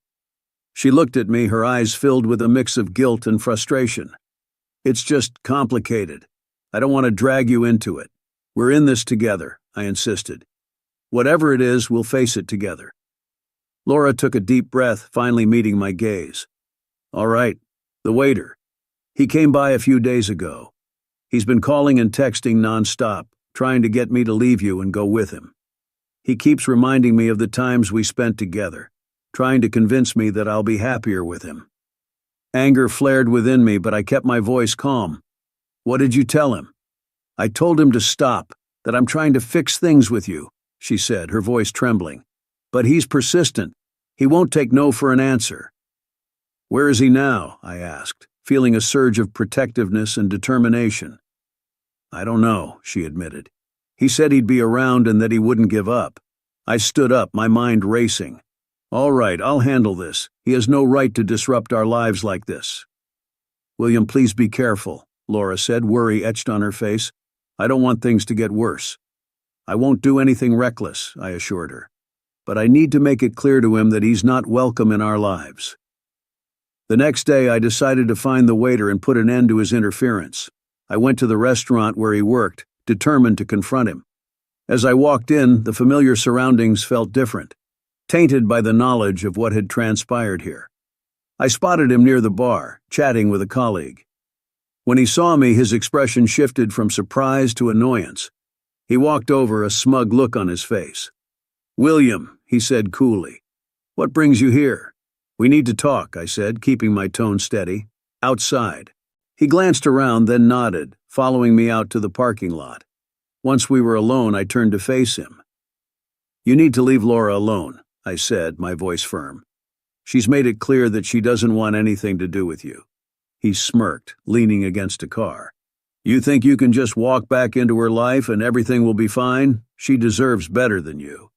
She looked at me, her eyes filled with a mix of guilt and frustration. "It's just complicated. I don't want to drag you into it. We're in this together," I insisted. "Whatever it is, we'll face it together." Laura took a deep breath, finally meeting my gaze. "All right, the waiter. He came by a few days ago. He's been calling and texting nonstop, trying to get me to leave you and go with him. He keeps reminding me of the times we spent together, trying to convince me that I'll be happier with him." Anger flared within me, but I kept my voice calm. "What did you tell him?" "I told him to stop, that I'm trying to fix things with you," she said, her voice trembling. "But he's persistent. He won't take no for an answer." "Where is he now?" I asked, feeling a surge of protectiveness and determination. "I don't know," she admitted. "He said he'd be around and that he wouldn't give up." I stood up, my mind racing. "All right, I'll handle this. He has no right to disrupt our lives like this." "William, please be careful," Laura said, worry etched on her face. "I don't want things to get worse." "I won't do anything reckless," I assured her. "But I need to make it clear to him that he's not welcome in our lives." The next day, I decided to find the waiter and put an end to his interference. I went to the restaurant where he worked, determined to confront him. As I walked in, the familiar surroundings felt different, tainted by the knowledge of what had transpired here. I spotted him near the bar, chatting with a colleague. When he saw me, his expression shifted from surprise to annoyance. He walked over, a smug look on his face. "William," he said coolly, "what brings you here?" "We need to talk," I said, keeping my tone steady. "Outside." He glanced around, then nodded, following me out to the parking lot. Once we were alone, I turned to face him. "You need to leave Laura alone," I said, my voice firm. "She's made it clear that she doesn't want anything to do with you." He smirked, leaning against a car. "You think you can just walk back into her life and everything will be fine? She deserves better than you."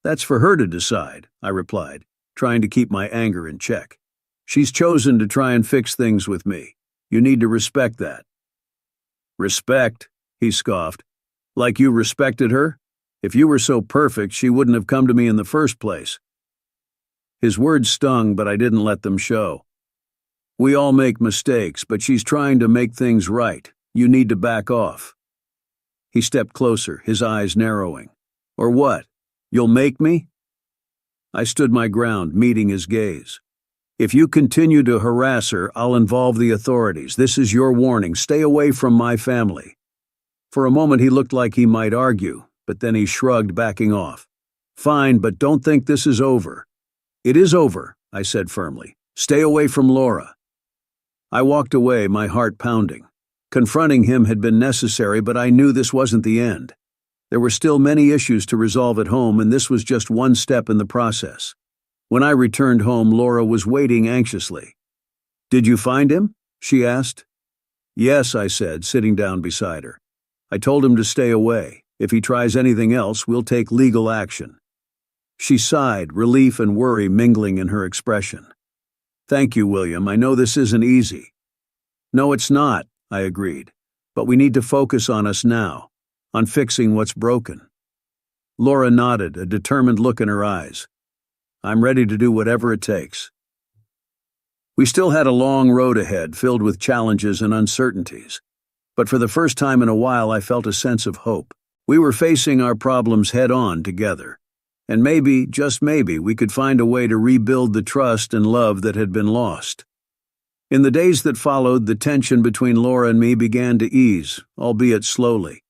"That's for her to decide," I replied, trying to keep my anger in check. "She's chosen to try and fix things with me. You need to respect that." "Respect?" he scoffed. "Like you respected her? If you were so perfect, she wouldn't have come to me in the first place." His words stung, but I didn't let them show. "We all make mistakes, but she's trying to make things right. You need to back off." He stepped closer, his eyes narrowing. "Or what? You'll make me?" I stood my ground, meeting his gaze. "If you continue to harass her, I'll involve the authorities. This is your warning. Stay away from my family." For a moment he looked like he might argue, but then he shrugged, backing off. "Fine, but don't think this is over." "It is over," I said firmly. "Stay away from Laura." I walked away, my heart pounding. Confronting him had been necessary, but I knew this wasn't the end. There were still many issues to resolve at home, and this was just one step in the process. When I returned home, Laura was waiting anxiously. "Did you find him?" she asked. "Yes," I said, sitting down beside her. "I told him to stay away. If he tries anything else, we'll take legal action." She sighed, relief and worry mingling in her expression. "Thank you, William. I know this isn't easy." "No, it's not," I agreed. "But we need to focus on us now, on fixing what's broken." Laura nodded, a determined look in her eyes. "I'm ready to do whatever it takes." We still had a long road ahead, filled with challenges and uncertainties. But for the first time in a while, I felt a sense of hope. We were facing our problems head-on together. And maybe, just maybe, we could find a way to rebuild the trust and love that had been lost. In the days that followed, the tension between Laura and me began to ease, albeit slowly.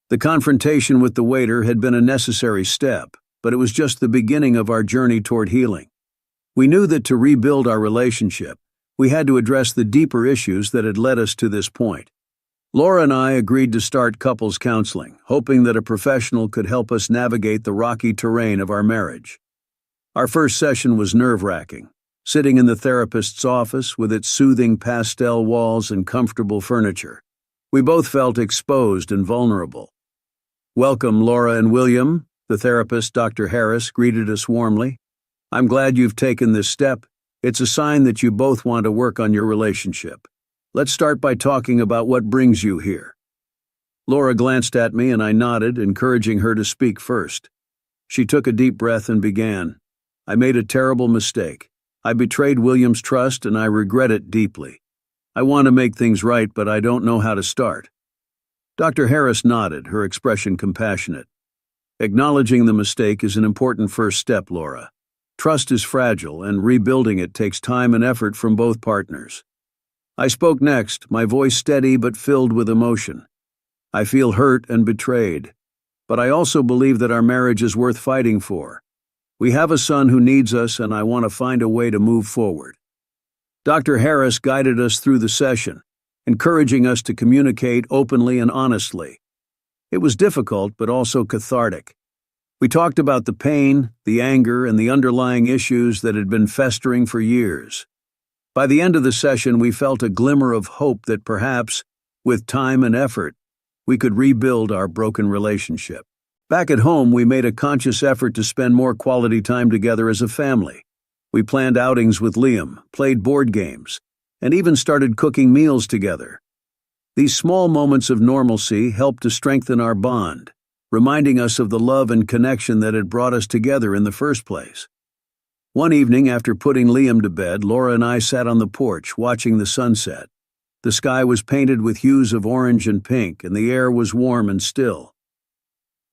The confrontation with the waiter had been a necessary step, but it was just the beginning of our journey toward healing. We knew that to rebuild our relationship, we had to address the deeper issues that had led us to this point. Laura and I agreed to start couples counseling, hoping that a professional could help us navigate the rocky terrain of our marriage. Our first session was nerve-wracking. Sitting in the therapist's office with its soothing pastel walls and comfortable furniture, we both felt exposed and vulnerable. "Welcome, Laura and William," the therapist, Dr. Harris, greeted us warmly. "I'm glad you've taken this step. It's a sign that you both want to work on your relationship. Let's start by talking about what brings you here." Laura glanced at me and I nodded, encouraging her to speak first. She took a deep breath and began. "I made a terrible mistake. I betrayed William's trust and I regret it deeply. I want to make things right, but I don't know how to start." Dr. Harris nodded, her expression compassionate. "Acknowledging the mistake is an important first step, Laura. Trust is fragile, and rebuilding it takes time and effort from both partners." I spoke next, my voice steady but filled with emotion. "I feel hurt and betrayed, but I also believe that our marriage is worth fighting for. We have a son who needs us, and I want to find a way to move forward." Dr. Harris guided us through the session, encouraging us to communicate openly and honestly. It was difficult, but also cathartic. We talked about the pain, the anger, and the underlying issues that had been festering for years. By the end of the session, we felt a glimmer of hope that perhaps, with time and effort, we could rebuild our broken relationship. Back at home, we made a conscious effort to spend more quality time together as a family. We planned outings with Liam, played board games, and even started cooking meals together. These small moments of normalcy helped to strengthen our bond, reminding us of the love and connection that had brought us together in the first place. One evening, after putting Liam to bed, Laura and I sat on the porch watching the sunset. The sky was painted with hues of orange and pink, and the air was warm and still.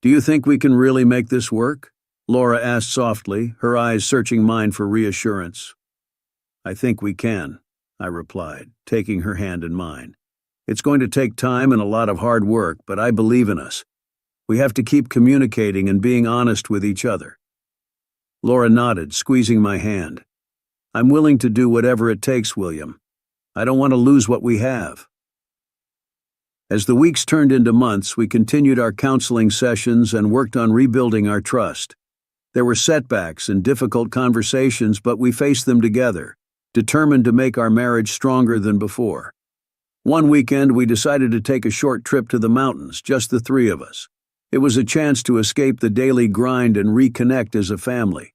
"Do you think we can really make this work?" Laura asked softly, her eyes searching mine for reassurance. "I think we can," I replied, taking her hand in mine. "It's going to take time and a lot of hard work, but I believe in us. We have to keep communicating and being honest with each other." Laura nodded, squeezing my hand. "I'm willing to do whatever it takes, William. I don't want to lose what we have." As the weeks turned into months, we continued our counseling sessions and worked on rebuilding our trust. There were setbacks and difficult conversations, but we faced them together, determined to make our marriage stronger than before. One weekend, we decided to take a short trip to the mountains, just the three of us. It was a chance to escape the daily grind and reconnect as a family.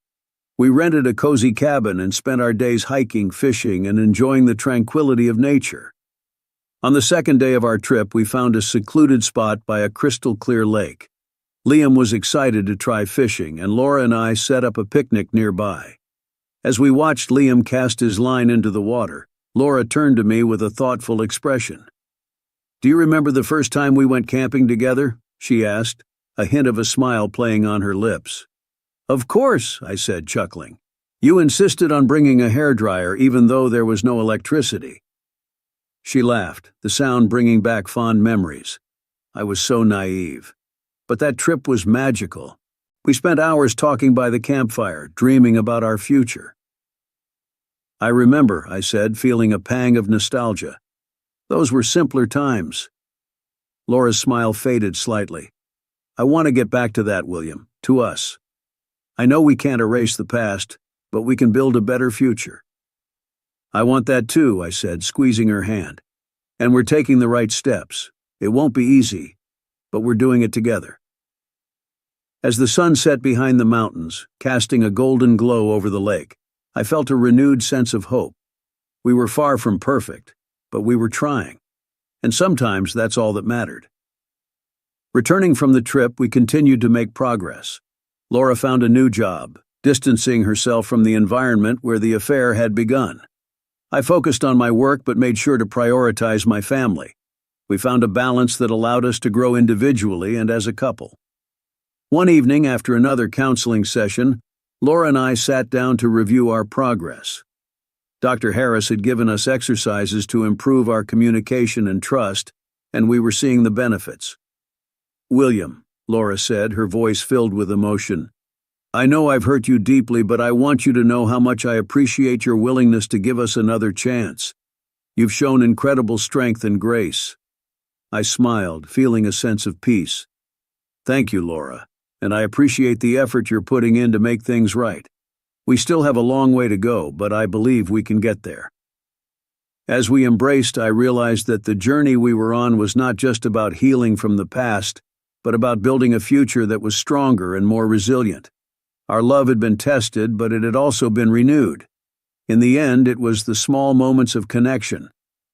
We rented a cozy cabin and spent our days hiking, fishing, and enjoying the tranquility of nature. On the second day of our trip, we found a secluded spot by a crystal-clear lake. Liam was excited to try fishing, and Laura and I set up a picnic nearby. As we watched Liam cast his line into the water, Laura turned to me with a thoughtful expression. "Do you remember the first time we went camping together?" she asked, a hint of a smile playing on her lips. "Of course," I said, chuckling. "You insisted on bringing a hairdryer even though there was no electricity." She laughed, the sound bringing back fond memories. I was so naive. But that trip was magical. We spent hours talking by the campfire, dreaming about our future. "I remember," I said, feeling a pang of nostalgia. "Those were simpler times." Laura's smile faded slightly. "I want to get back to that, William, to us. I know we can't erase the past, but we can build a better future." "I want that too," I said, squeezing her hand. "And we're taking the right steps. It won't be easy, but we're doing it together." As the sun set behind the mountains, casting a golden glow over the lake, I felt a renewed sense of hope. We were far from perfect, but we were trying. And sometimes that's all that mattered. Returning from the trip, we continued to make progress. Laura found a new job, distancing herself from the environment where the affair had begun. I focused on my work but made sure to prioritize my family. We found a balance that allowed us to grow individually and as a couple. One evening, after another counseling session, Laura and I sat down to review our progress. Dr. Harris had given us exercises to improve our communication and trust, and we were seeing the benefits. "William," Laura said, her voice filled with emotion, "I know I've hurt you deeply, but I want you to know how much I appreciate your willingness to give us another chance. You've shown incredible strength and grace." I smiled, feeling a sense of peace. "Thank you, Laura, and I appreciate the effort you're putting in to make things right. We still have a long way to go, but I believe we can get there." As we embraced, I realized that the journey we were on was not just about healing from the past, but about building a future that was stronger and more resilient. Our love had been tested, but it had also been renewed. In the end, it was the small moments of connection,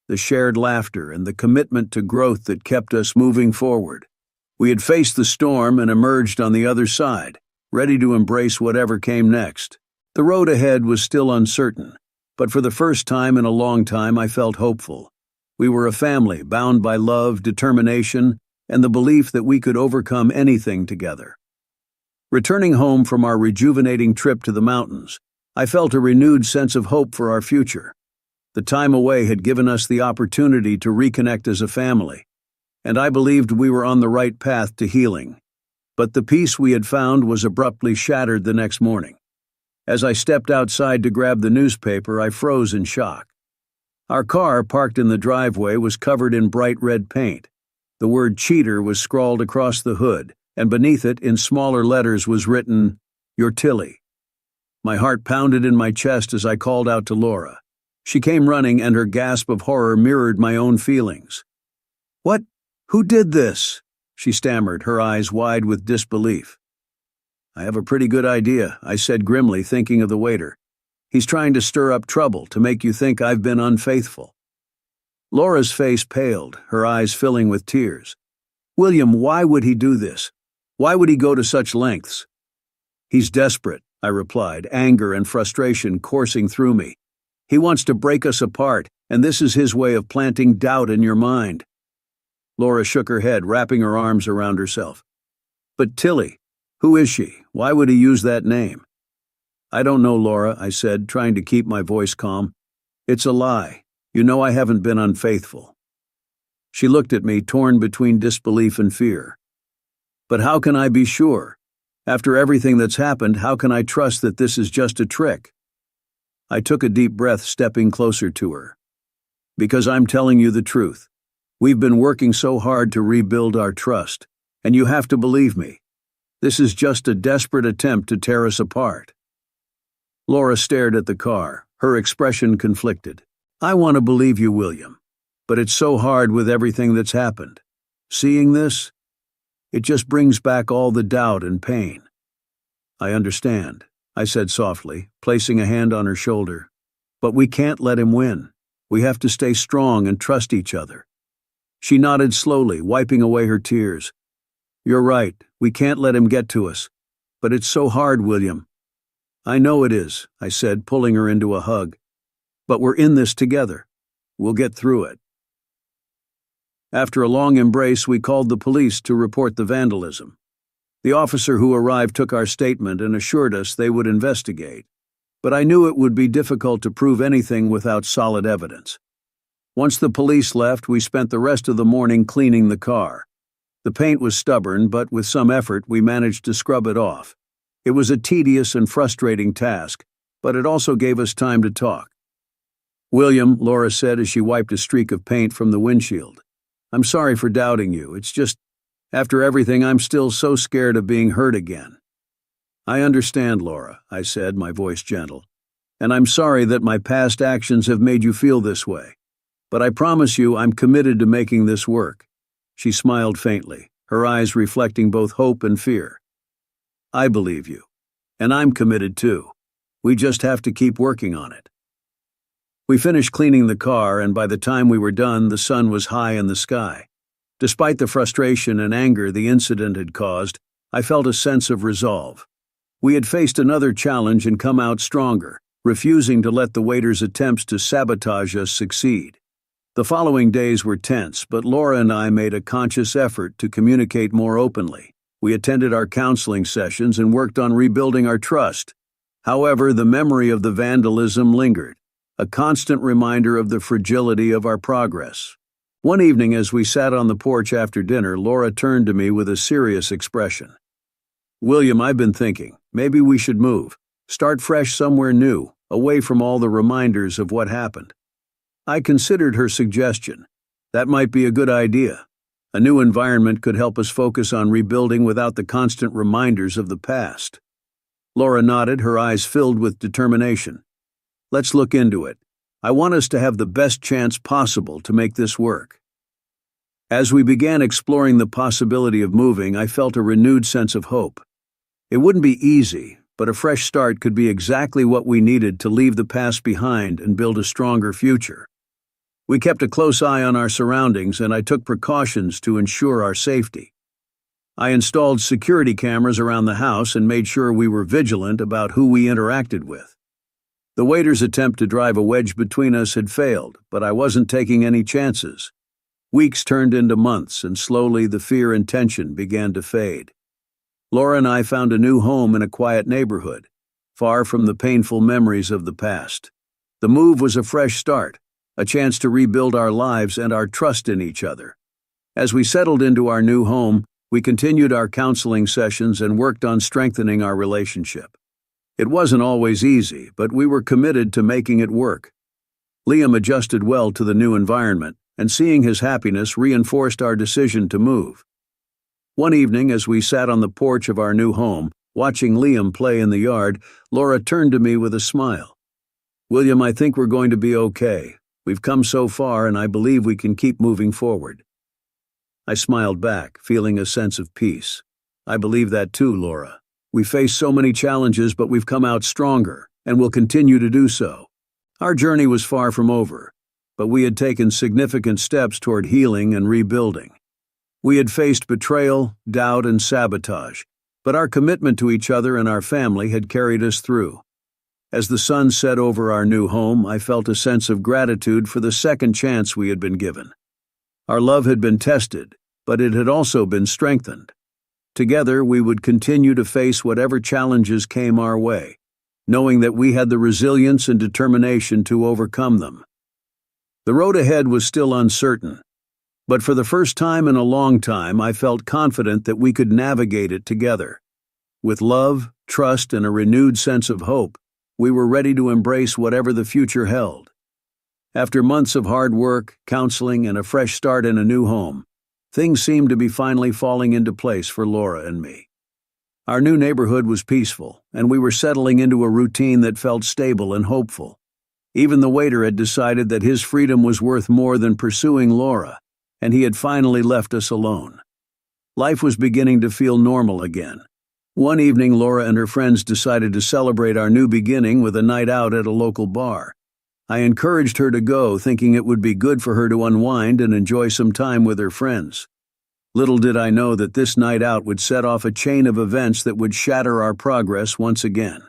the shared laughter, and the commitment to growth that kept us moving forward. We had faced the storm and emerged on the other side, ready to embrace whatever came next. The road ahead was still uncertain, but for the first time in a long time I felt hopeful. We were a family bound by love, determination, and the belief that we could overcome anything together. Returning home from our rejuvenating trip to the mountains, I felt a renewed sense of hope for our future. The time away had given us the opportunity to reconnect as a family, and I believed we were on the right path to healing. But the peace we had found was abruptly shattered the next morning. As I stepped outside to grab the newspaper, I froze in shock. Our car, parked in the driveway, was covered in bright red paint. The word cheater was scrawled across the hood, and beneath it, in smaller letters, was written, "Your Tilly." My heart pounded in my chest as I called out to Laura. She came running, and her gasp of horror mirrored my own feelings. "What? Who did this?" she stammered, her eyes wide with disbelief. "I have a pretty good idea," I said grimly, thinking of the waiter. "He's trying to stir up trouble, to make you think I've been unfaithful." Laura's face paled, her eyes filling with tears. "William, why would he do this? Why would he go to such lengths?" "He's desperate," I replied, anger and frustration coursing through me. "He wants to break us apart, and this is his way of planting doubt in your mind." Laura shook her head, wrapping her arms around herself. "But Tilly, who is she? Why would he use that name?" "I don't know, Laura," I said, trying to keep my voice calm. "It's a lie. You know I haven't been unfaithful." She looked at me, torn between disbelief and fear. "But how can I be sure? After everything that's happened, how can I trust that this is just a trick?" I took a deep breath, stepping closer to her. "Because I'm telling you the truth. We've been working so hard to rebuild our trust, and you have to believe me. This is just a desperate attempt to tear us apart." Laura stared at the car, her expression conflicted. "I want to believe you, William, but it's so hard with everything that's happened. Seeing this, it just brings back all the doubt and pain." "I understand," I said softly, placing a hand on her shoulder. "But we can't let him win. We have to stay strong and trust each other." She nodded slowly, wiping away her tears. "You're right, we can't let him get to us. But it's so hard, William." "I know it is," I said, pulling her into a hug. "But we're in this together. We'll get through it." After a long embrace, we called the police to report the vandalism. The officer who arrived took our statement and assured us they would investigate, but I knew it would be difficult to prove anything without solid evidence. Once the police left, we spent the rest of the morning cleaning the car. The paint was stubborn, but with some effort we managed to scrub it off. It was a tedious and frustrating task, but it also gave us time to talk. "William," Laura said as she wiped a streak of paint from the windshield, "I'm sorry for doubting you. It's just, after everything, I'm still so scared of being hurt again." "I understand, Laura," I said, my voice gentle, "and I'm sorry that my past actions have made you feel this way. But I promise you I'm committed to making this work." She smiled faintly, her eyes reflecting both hope and fear. "I believe you, and I'm committed too. We just have to keep working on it." We finished cleaning the car, and by the time we were done, the sun was high in the sky. Despite the frustration and anger the incident had caused, I felt a sense of resolve. We had faced another challenge and come out stronger, refusing to let the waiter's attempts to sabotage us succeed. The following days were tense, but Laura and I made a conscious effort to communicate more openly. We attended our counseling sessions and worked on rebuilding our trust. However, the memory of the vandalism lingered. a constant reminder of the fragility of our progress. One evening, as we sat on the porch after dinner, Laura turned to me with a serious expression. "William, I've been thinking, maybe we should move. Start fresh somewhere new, away from all the reminders of what happened." I considered her suggestion. That might be a good idea. A new environment could help us focus on rebuilding without the constant reminders of the past. Laura nodded, her eyes filled with determination. "Let's look into it. I want us to have the best chance possible to make this work." As we began exploring the possibility of moving, I felt a renewed sense of hope. It wouldn't be easy, but a fresh start could be exactly what we needed to leave the past behind and build a stronger future. We kept a close eye on our surroundings, and I took precautions to ensure our safety. I installed security cameras around the house and made sure we were vigilant about who we interacted with. The waiter's attempt to drive a wedge between us had failed, but I wasn't taking any chances. Weeks turned into months, and slowly the fear and tension began to fade. Laura and I found a new home in a quiet neighborhood, far from the painful memories of the past. The move was a fresh start, a chance to rebuild our lives and our trust in each other. As we settled into our new home, we continued our counseling sessions and worked on strengthening our relationship. It wasn't always easy, but we were committed to making it work. Liam adjusted well to the new environment, and seeing his happiness reinforced our decision to move. One evening, as we sat on the porch of our new home, watching Liam play in the yard, Laura turned to me with a smile. "William, I think we're going to be okay. We've come so far, and I believe we can keep moving forward." I smiled back, feeling a sense of peace. "I believe that too, Laura. We faced so many challenges, but we've come out stronger, and will continue to do so. Our journey was far from over, but we had taken significant steps toward healing and rebuilding. We had faced betrayal, doubt, and sabotage, but our commitment to each other and our family had carried us through. As the sun set over our new home, I felt a sense of gratitude for the second chance we had been given. Our love had been tested, but it had also been strengthened. Together, we would continue to face whatever challenges came our way, knowing that we had the resilience and determination to overcome them. The road ahead was still uncertain, but for the first time in a long time, I felt confident that we could navigate it together. With love, trust, and a renewed sense of hope, we were ready to embrace whatever the future held. After months of hard work, counseling, and a fresh start in a new home, things seemed to be finally falling into place for Laura and me. Our new neighborhood was peaceful, and we were settling into a routine that felt stable and hopeful. Even the waiter had decided that his freedom was worth more than pursuing Laura, and he had finally left us alone. Life was beginning to feel normal again. One evening, Laura and her friends decided to celebrate our new beginning with a night out at a local bar. I encouraged her to go, thinking it would be good for her to unwind and enjoy some time with her friends. Little did I know that this night out would set off a chain of events that would shatter our progress once again.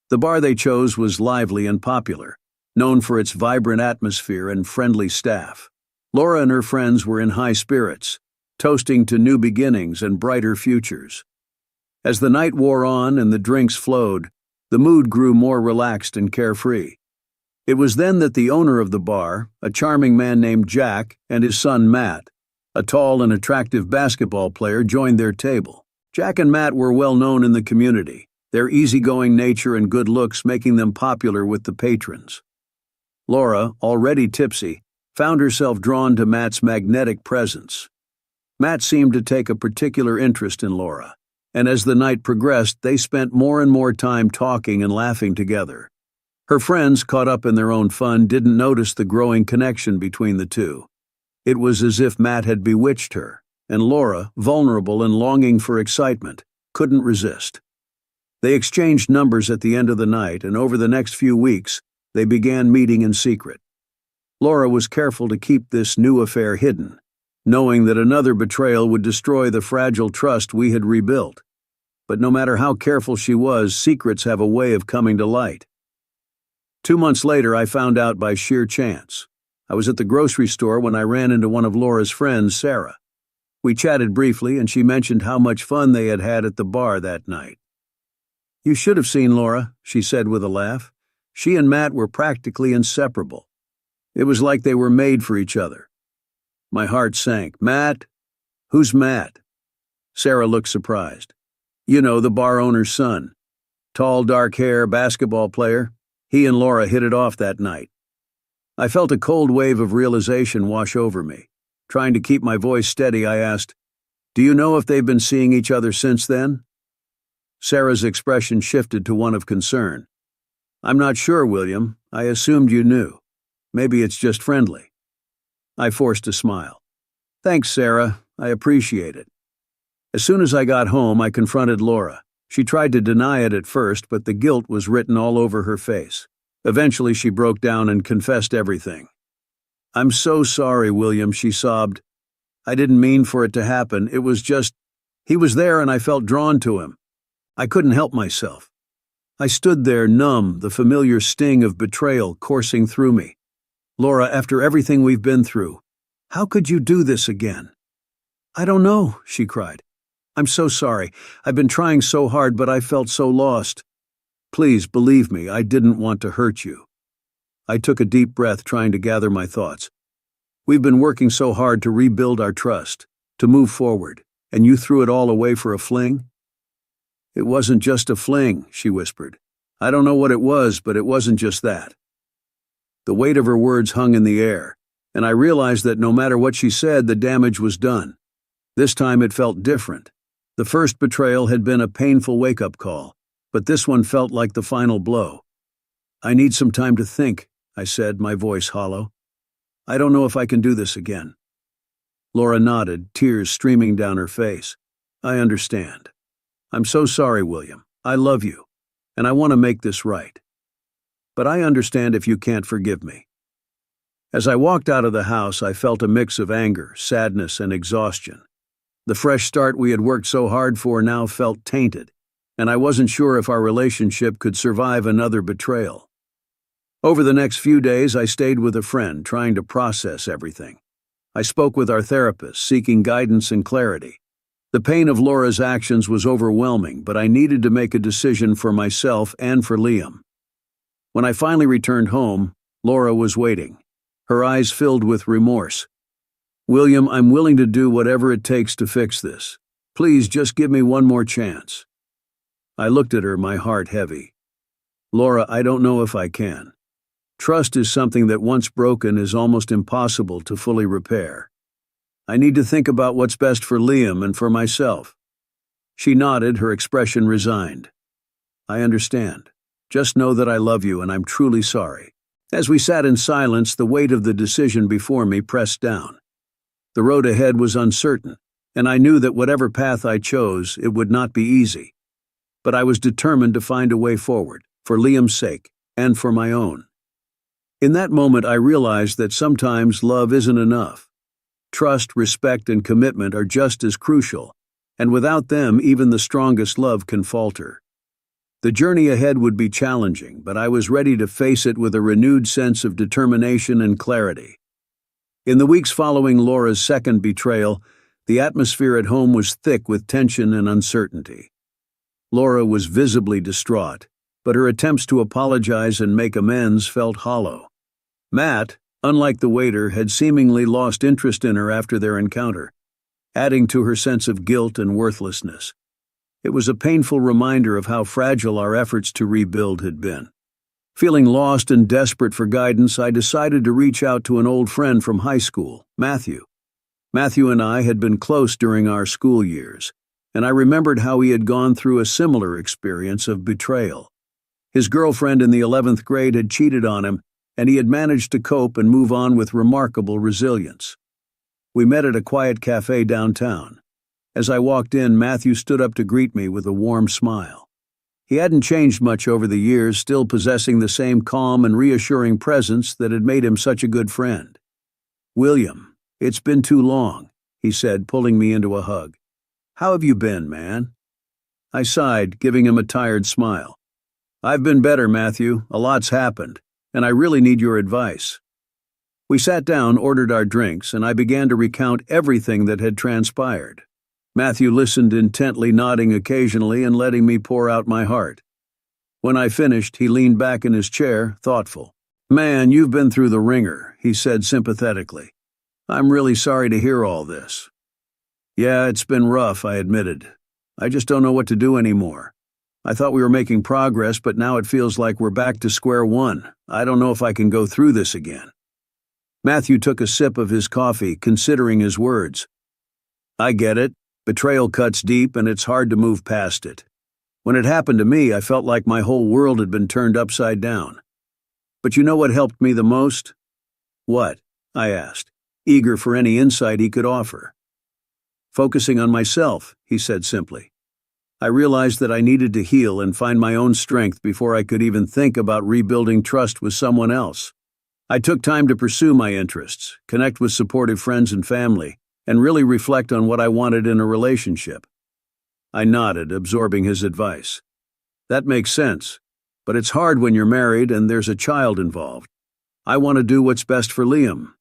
The bar they chose was lively and popular, known for its vibrant atmosphere and friendly staff. Laura and her friends were in high spirits, toasting to new beginnings and brighter futures. As the night wore on and the drinks flowed, the mood grew more relaxed and carefree. It was then that the owner of the bar, a charming man named Jack, and his son Matt, a tall and attractive basketball player, joined their table. Jack and Matt were well known in the community, their easygoing nature and good looks making them popular with the patrons. Laura, already tipsy, found herself drawn to Matt's magnetic presence. Matt seemed to take a particular interest in Laura, and as the night progressed, they spent more and more time talking and laughing together. Her friends, caught up in their own fun, didn't notice the growing connection between the two. It was as if Matt had bewitched her, and Laura, vulnerable and longing for excitement, couldn't resist. They exchanged numbers at the end of the night, and over the next few weeks, they began meeting in secret. Laura was careful to keep this new affair hidden, knowing that another betrayal would destroy the fragile trust we had rebuilt. But no matter how careful she was, secrets have a way of coming to light. 2 months later, I found out by sheer chance. I was at the grocery store when I ran into one of Laura's friends, Sarah. We chatted briefly, and she mentioned how much fun they had had at the bar that night. "You should have seen Laura," she said with a laugh. She and Matt were practically inseparable. It was like they were made for each other. My heart sank. Matt? Who's Matt? Sarah looked surprised. You know, the bar owner's son. Tall, dark hair, basketball player. He and Laura hit it off that night. I felt a cold wave of realization wash over me. Trying to keep my voice steady, I asked, "Do you know if they've been seeing each other since then?" Sarah's expression shifted to one of concern. "I'm not sure, William. I assumed you knew. Maybe it's just friendly." I forced a smile. "Thanks, Sarah. I appreciate it." As soon as I got home, I confronted Laura. She tried to deny it at first, but the guilt was written all over her face. Eventually, she broke down and confessed everything. "I'm so sorry, William," she sobbed. "I didn't mean for it to happen. It was just, he was there and I felt drawn to him. I couldn't help myself." I stood there numb, the familiar sting of betrayal coursing through me. "Laura, after everything we've been through, how could you do this again?" "I don't know," she cried. "I'm so sorry. I've been trying so hard, but I felt so lost. Please believe me, I didn't want to hurt you." I took a deep breath, trying to gather my thoughts. "We've been working so hard to rebuild our trust, to move forward, and you threw it all away for a fling?" "It wasn't just a fling," she whispered. "I don't know what it was, but it wasn't just that." The weight of her words hung in the air, and I realized that no matter what she said, the damage was done. This time it felt different. The first betrayal had been a painful wake-up call, but this one felt like the final blow. "I need some time to think," I said, my voice hollow. "I don't know if I can do this again." Laura nodded, tears streaming down her face. "I understand. I'm so sorry, William. I love you, and I want to make this right. But I understand if you can't forgive me." As I walked out of the house, I felt a mix of anger, sadness, and exhaustion. The fresh start we had worked so hard for now felt tainted, and I wasn't sure if our relationship could survive another betrayal. Over the next few days, I stayed with a friend, trying to process everything. I spoke with our therapist, seeking guidance and clarity. The pain of Laura's actions was overwhelming, but I needed to make a decision for myself and for Liam. When I finally returned home, Laura was waiting, her eyes filled with remorse. "William, I'm willing to do whatever it takes to fix this. Please just give me one more chance." I looked at her, my heart heavy. "Laura, I don't know if I can. Trust is something that once broken is almost impossible to fully repair. I need to think about what's best for Liam and for myself." She nodded, her expression resigned. "I understand. Just know that I love you and I'm truly sorry." As we sat in silence, the weight of the decision before me pressed down. The road ahead was uncertain, and I knew that whatever path I chose, it would not be easy. But I was determined to find a way forward, for Liam's sake, and for my own. In that moment, I realized that sometimes love isn't enough. Trust, respect, and commitment are just as crucial, and without them, even the strongest love can falter. The journey ahead would be challenging, but I was ready to face it with a renewed sense of determination and clarity. In the weeks following Laura's second betrayal, the atmosphere at home was thick with tension and uncertainty. Laura was visibly distraught, but her attempts to apologize and make amends felt hollow. Matt, unlike the waiter, had seemingly lost interest in her after their encounter, adding to her sense of guilt and worthlessness. It was a painful reminder of how fragile our efforts to rebuild had been. Feeling lost and desperate for guidance, I decided to reach out to an old friend from high school, Matthew. Matthew and I had been close during our school years, and I remembered how he had gone through a similar experience of betrayal. His girlfriend in the 11th grade had cheated on him, and he had managed to cope and move on with remarkable resilience. We met at a quiet cafe downtown. As I walked in, Matthew stood up to greet me with a warm smile. He hadn't changed much over the years, still possessing the same calm and reassuring presence that had made him such a good friend. "William, it's been too long," he said, pulling me into a hug. "How have you been, man?" I sighed, giving him a tired smile. "I've been better, Matthew. A lot's happened, and I really need your advice." We sat down, ordered our drinks, and I began to recount everything that had transpired. Matthew listened intently, nodding occasionally and letting me pour out my heart. When I finished, he leaned back in his chair, thoughtful. "Man, you've been through the ringer," he said sympathetically. "I'm really sorry to hear all this." "Yeah, it's been rough," I admitted. "I just don't know what to do anymore. I thought we were making progress, but now it feels like we're back to square one. I don't know if I can go through this again." Matthew took a sip of his coffee, considering his words. "I get it. Betrayal cuts deep, and it's hard to move past it. When it happened to me, I felt like my whole world had been turned upside down. But you know what helped me the most?" "What?" I asked, eager for any insight he could offer. "Focusing on myself," he said simply. "I realized that I needed to heal and find my own strength before I could even think about rebuilding trust with someone else. I took time to pursue my interests, connect with supportive friends and family, and really reflect on what I wanted in a relationship." I nodded, absorbing his advice. "That makes sense, but it's hard when you're married and there's a child involved. I want to do what's best for Liam."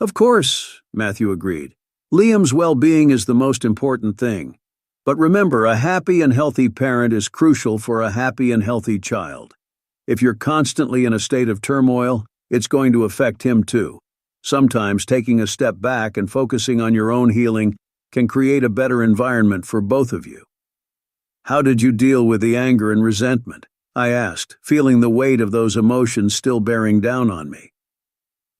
"Of course," Matthew agreed. "Liam's well-being is the most important thing. But remember, a happy and healthy parent is crucial for a happy and healthy child. If you're constantly in a state of turmoil, it's going to affect him too. Sometimes taking a step back and focusing on your own healing can create a better environment for both of you." "How did you deal with the anger and resentment?" I asked, feeling the weight of those emotions still bearing down on me.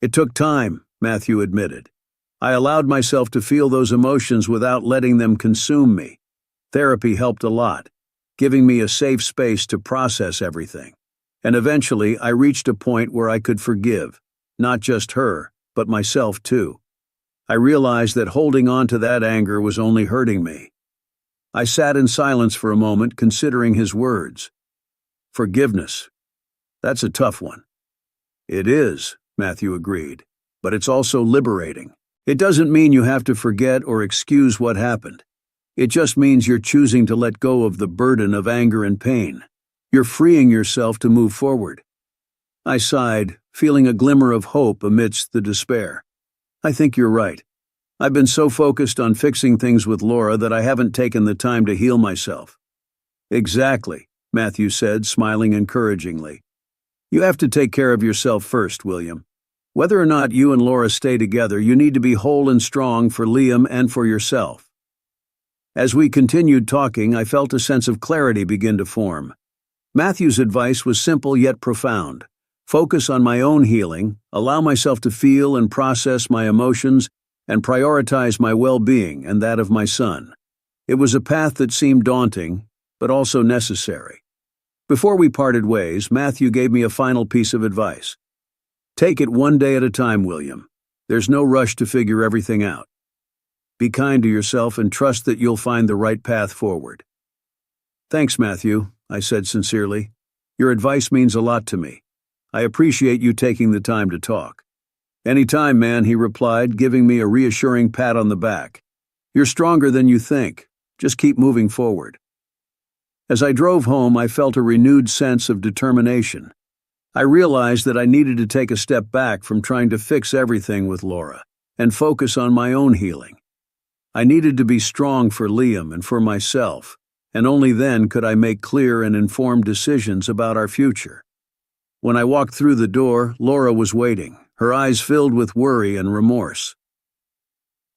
"It took time," Matthew admitted. "I allowed myself to feel those emotions without letting them consume me. Therapy helped a lot, giving me a safe space to process everything. And eventually, I reached a point where I could forgive, not just her, but myself too. I realized that holding on to that anger was only hurting me." I sat in silence for a moment, considering his words. Forgiveness. That's a tough one. "It is," Matthew agreed, "but it's also liberating. It doesn't mean you have to forget or excuse what happened. It just means you're choosing to let go of the burden of anger and pain. You're freeing yourself to move forward." I sighed, feeling a glimmer of hope amidst the despair. "I think you're right. I've been so focused on fixing things with Laura that I haven't taken the time to heal myself." "Exactly," Matthew said, smiling encouragingly. "You have to take care of yourself first, William. Whether or not you and Laura stay together, you need to be whole and strong for Liam and for yourself." As we continued talking, I felt a sense of clarity begin to form. Matthew's advice was simple yet profound. Focus on my own healing, allow myself to feel and process my emotions, and prioritize my well-being and that of my son. It was a path that seemed daunting, but also necessary. Before we parted ways, Matthew gave me a final piece of advice. "Take it one day at a time, William. There's no rush to figure everything out. Be kind to yourself and trust that you'll find the right path forward." "Thanks, Matthew," I said sincerely. "Your advice means a lot to me. I appreciate you taking the time to talk." "Anytime, man," he replied, giving me a reassuring pat on the back. "You're stronger than you think. Just keep moving forward." As I drove home, I felt a renewed sense of determination. I realized that I needed to take a step back from trying to fix everything with Laura and focus on my own healing. I needed to be strong for Liam and for myself, and only then could I make clear and informed decisions about our future. When I walked through the door, Laura was waiting, her eyes filled with worry and remorse.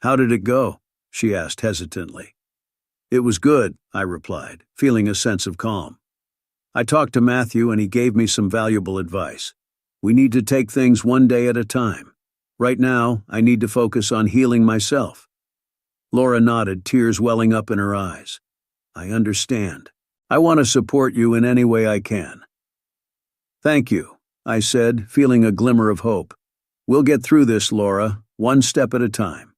"How did it go?" she asked hesitantly. "It was good," I replied, feeling a sense of calm. "I talked to Matthew and he gave me some valuable advice. We need to take things one day at a time. Right now, I need to focus on healing myself." Laura nodded, tears welling up in her eyes. "I understand. I want to support you in any way I can." "Thank you," I said, feeling a glimmer of hope. "We'll get through this, Laura, one step at a time."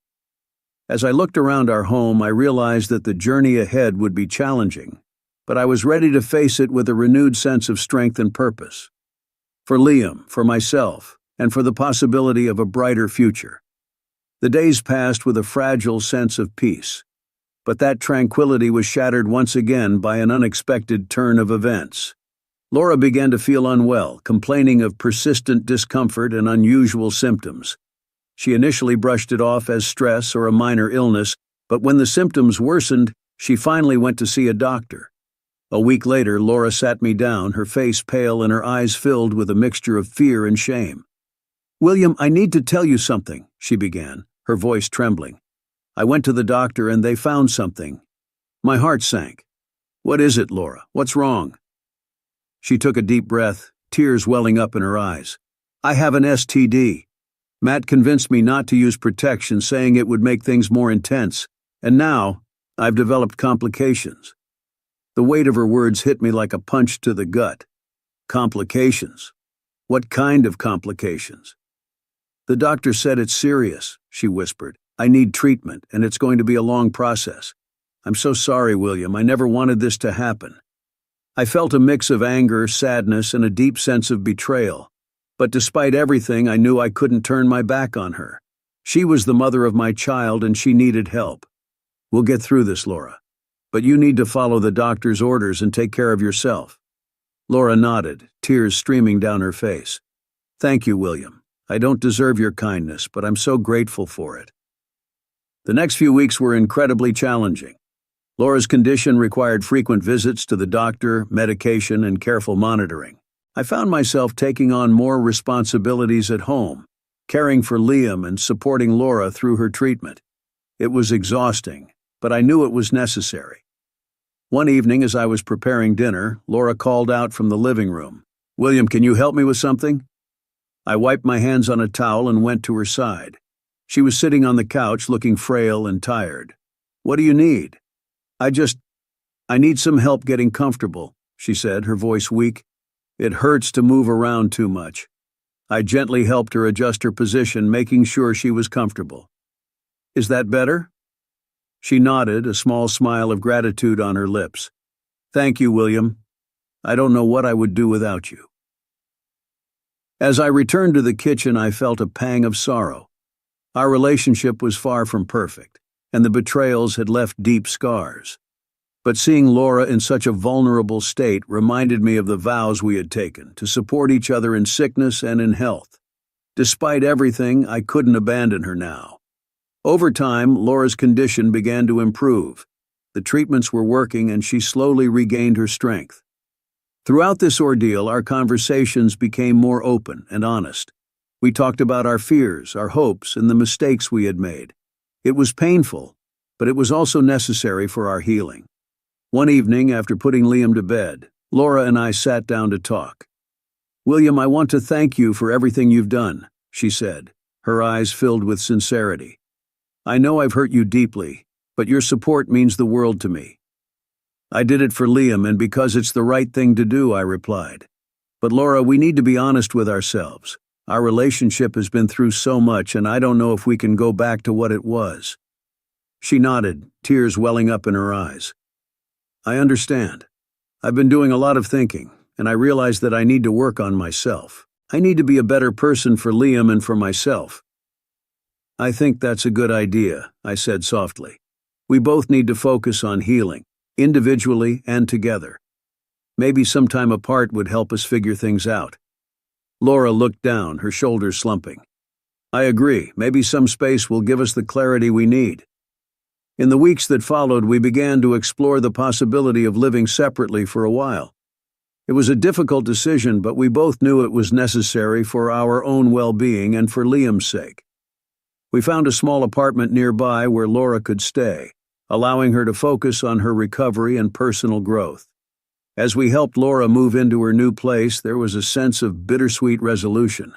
As I looked around our home, I realized that the journey ahead would be challenging, but I was ready to face it with a renewed sense of strength and purpose. For Liam, for myself, and for the possibility of a brighter future. The days passed with a fragile sense of peace, but that tranquility was shattered once again by an unexpected turn of events. Laura began to feel unwell, complaining of persistent discomfort and unusual symptoms. She initially brushed it off as stress or a minor illness, but when the symptoms worsened, she finally went to see a doctor. A week later, Laura sat me down, her face pale and her eyes filled with a mixture of fear and shame. "William, I need to tell you something," she began, her voice trembling. "I went to the doctor and they found something." My heart sank. "What is it, Laura? What's wrong?" She took a deep breath, tears welling up in her eyes. "I have an STD. Matt convinced me not to use protection, saying it would make things more intense, and now I've developed complications." The weight of her words hit me like a punch to the gut. Complications? What kind of complications? "The doctor said it's serious," she whispered. "I need treatment, and it's going to be a long process. I'm so sorry, William. I never wanted this to happen." I felt a mix of anger, sadness, and a deep sense of betrayal. But despite everything, I knew I couldn't turn my back on her. She was the mother of my child, and she needed help. "We'll get through this, Laura. But you need to follow the doctor's orders and take care of yourself." Laura nodded, tears streaming down her face. "Thank you, William. I don't deserve your kindness, but I'm so grateful for it." The next few weeks were incredibly challenging. Laura's condition required frequent visits to the doctor, medication, and careful monitoring. I found myself taking on more responsibilities at home, caring for Liam and supporting Laura through her treatment. It was exhausting, but I knew it was necessary. One evening, as I was preparing dinner, Laura called out from the living room, "William, can you help me with something?" I wiped my hands on a towel and went to her side. She was sitting on the couch looking frail and tired. "What do you need?" I need some help getting comfortable," she said, her voice weak. "It hurts to move around too much." I gently helped her adjust her position, making sure she was comfortable. "Is that better?" She nodded, a small smile of gratitude on her lips. "Thank you, William. I don't know what I would do without you." As I returned to the kitchen, I felt a pang of sorrow. Our relationship was far from perfect, and the betrayals had left deep scars. But seeing Laura in such a vulnerable state reminded me of the vows we had taken to support each other in sickness and in health. Despite everything, I couldn't abandon her now. Over time, Laura's condition began to improve. The treatments were working and she slowly regained her strength. Throughout this ordeal, our conversations became more open and honest. We talked about our fears, our hopes, and the mistakes we had made. It was painful, but it was also necessary for our healing. One evening, after putting Liam to bed, Laura and I sat down to talk. "William, I want to thank you for everything you've done," she said, her eyes filled with sincerity. "I know I've hurt you deeply, but your support means the world to me." "I did it for Liam and because it's the right thing to do," I replied. "But Laura, we need to be honest with ourselves. Our relationship has been through so much, and I don't know if we can go back to what it was." She nodded, tears welling up in her eyes. "I understand. I've been doing a lot of thinking, and I realize that I need to work on myself. I need to be a better person for Liam and for myself." "I think that's a good idea," I said softly. "We both need to focus on healing, individually and together. Maybe some time apart would help us figure things out." Laura looked down, her shoulders slumping. "I agree. Maybe some space will give us the clarity we need." In the weeks that followed, we began to explore the possibility of living separately for a while. It was a difficult decision, but we both knew it was necessary for our own well-being and for Liam's sake. We found a small apartment nearby where Laura could stay, allowing her to focus on her recovery and personal growth. As we helped Laura move into her new place, there was a sense of bittersweet resolution.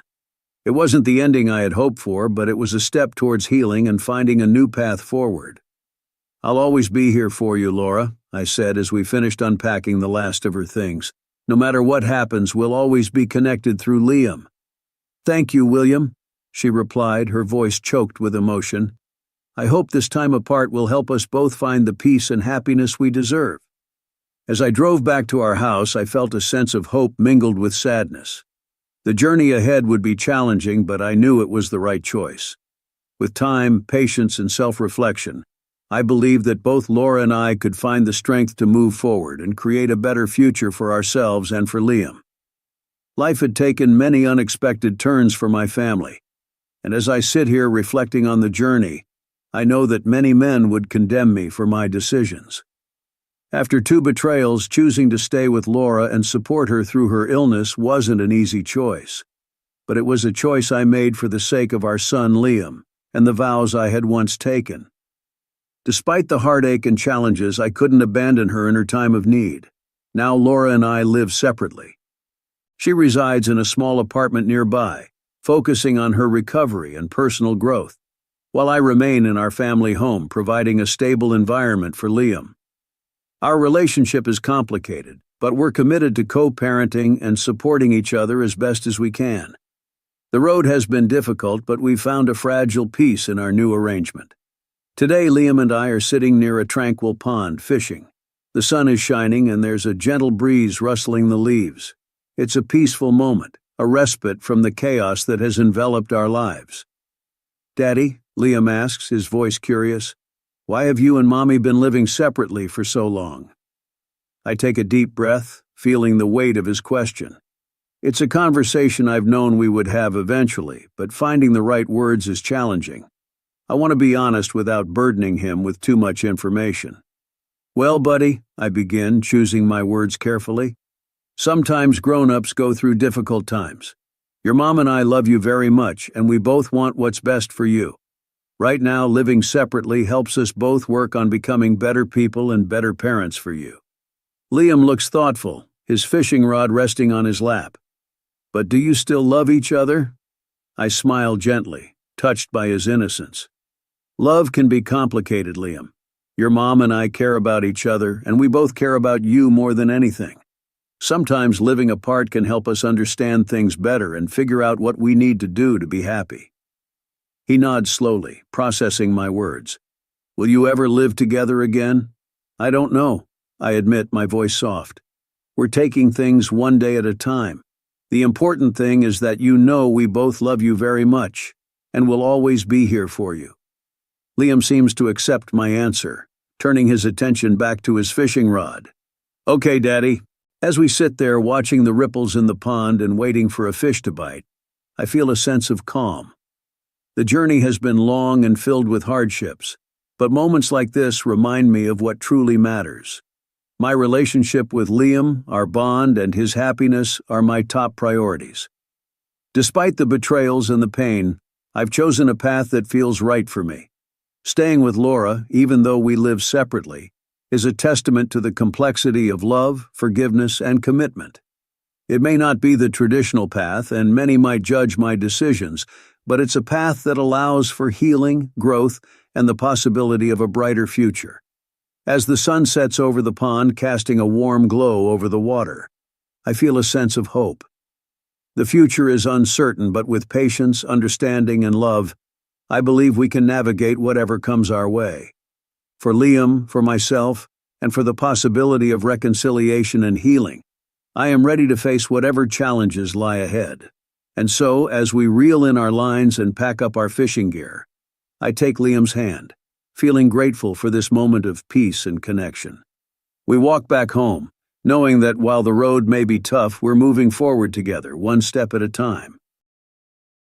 It wasn't the ending I had hoped for, but it was a step towards healing and finding a new path forward. "I'll always be here for you, Laura," I said as we finished unpacking the last of her things. "No matter what happens, we'll always be connected through Liam." "Thank you, William," she replied, her voice choked with emotion. "I hope this time apart will help us both find the peace and happiness we deserve." As I drove back to our house, I felt a sense of hope mingled with sadness. The journey ahead would be challenging, but I knew it was the right choice. With time, patience, and self-reflection, I believed that both Laura and I could find the strength to move forward and create a better future for ourselves and for Liam. Life had taken many unexpected turns for my family, and as I sit here reflecting on the journey, I know that many men would condemn me for my decisions. After two betrayals, choosing to stay with Laura and support her through her illness wasn't an easy choice. But it was a choice I made for the sake of our son Liam and the vows I had once taken. Despite the heartache and challenges, I couldn't abandon her in her time of need. Now Laura and I live separately. She resides in a small apartment nearby, focusing on her recovery and personal growth, while I remain in our family home, providing a stable environment for Liam. Our relationship is complicated, but we're committed to co-parenting and supporting each other as best as we can. The road has been difficult, but we've found a fragile peace in our new arrangement. Today, Liam and I are sitting near a tranquil pond fishing. The sun is shining and there's a gentle breeze rustling the leaves. It's a peaceful moment, a respite from the chaos that has enveloped our lives. "Daddy," Liam asks, his voice curious, "why have you and Mommy been living separately for so long?" I take a deep breath, feeling the weight of his question. It's a conversation I've known we would have eventually, but finding the right words is challenging. I want to be honest without burdening him with too much information. "Well, buddy," I begin, choosing my words carefully, "sometimes grown-ups go through difficult times. Your mom and I love you very much, and we both want what's best for you. Right now, living separately helps us both work on becoming better people and better parents for you." Liam looks thoughtful, his fishing rod resting on his lap. "But do you still love each other?" I smile gently, touched by his innocence. "Love can be complicated, Liam. Your mom and I care about each other, and we both care about you more than anything. Sometimes living apart can help us understand things better and figure out what we need to do to be happy." He nods slowly, processing my words. "Will you ever live together again?" "I don't know," I admit, my voice soft. "We're taking things one day at a time. The important thing is that you know we both love you very much, and will always be here for you." Liam seems to accept my answer, turning his attention back to his fishing rod. "Okay, Daddy." As we sit there watching the ripples in the pond and waiting for a fish to bite, I feel a sense of calm. The journey has been long and filled with hardships, but moments like this remind me of what truly matters. My relationship with Liam, our bond, and his happiness are my top priorities. Despite the betrayals and the pain, I've chosen a path that feels right for me. Staying with Laura, even though we live separately, is a testament to the complexity of love, forgiveness, and commitment. It may not be the traditional path, and many might judge my decisions, but it's a path that allows for healing, growth, and the possibility of a brighter future. As the sun sets over the pond, casting a warm glow over the water, I feel a sense of hope. The future is uncertain, but with patience, understanding, and love, I believe we can navigate whatever comes our way. For Liam, for myself, and for the possibility of reconciliation and healing, I am ready to face whatever challenges lie ahead. And so, as we reel in our lines and pack up our fishing gear, I take Liam's hand, feeling grateful for this moment of peace and connection. We walk back home, knowing that while the road may be tough, we're moving forward together, one step at a time.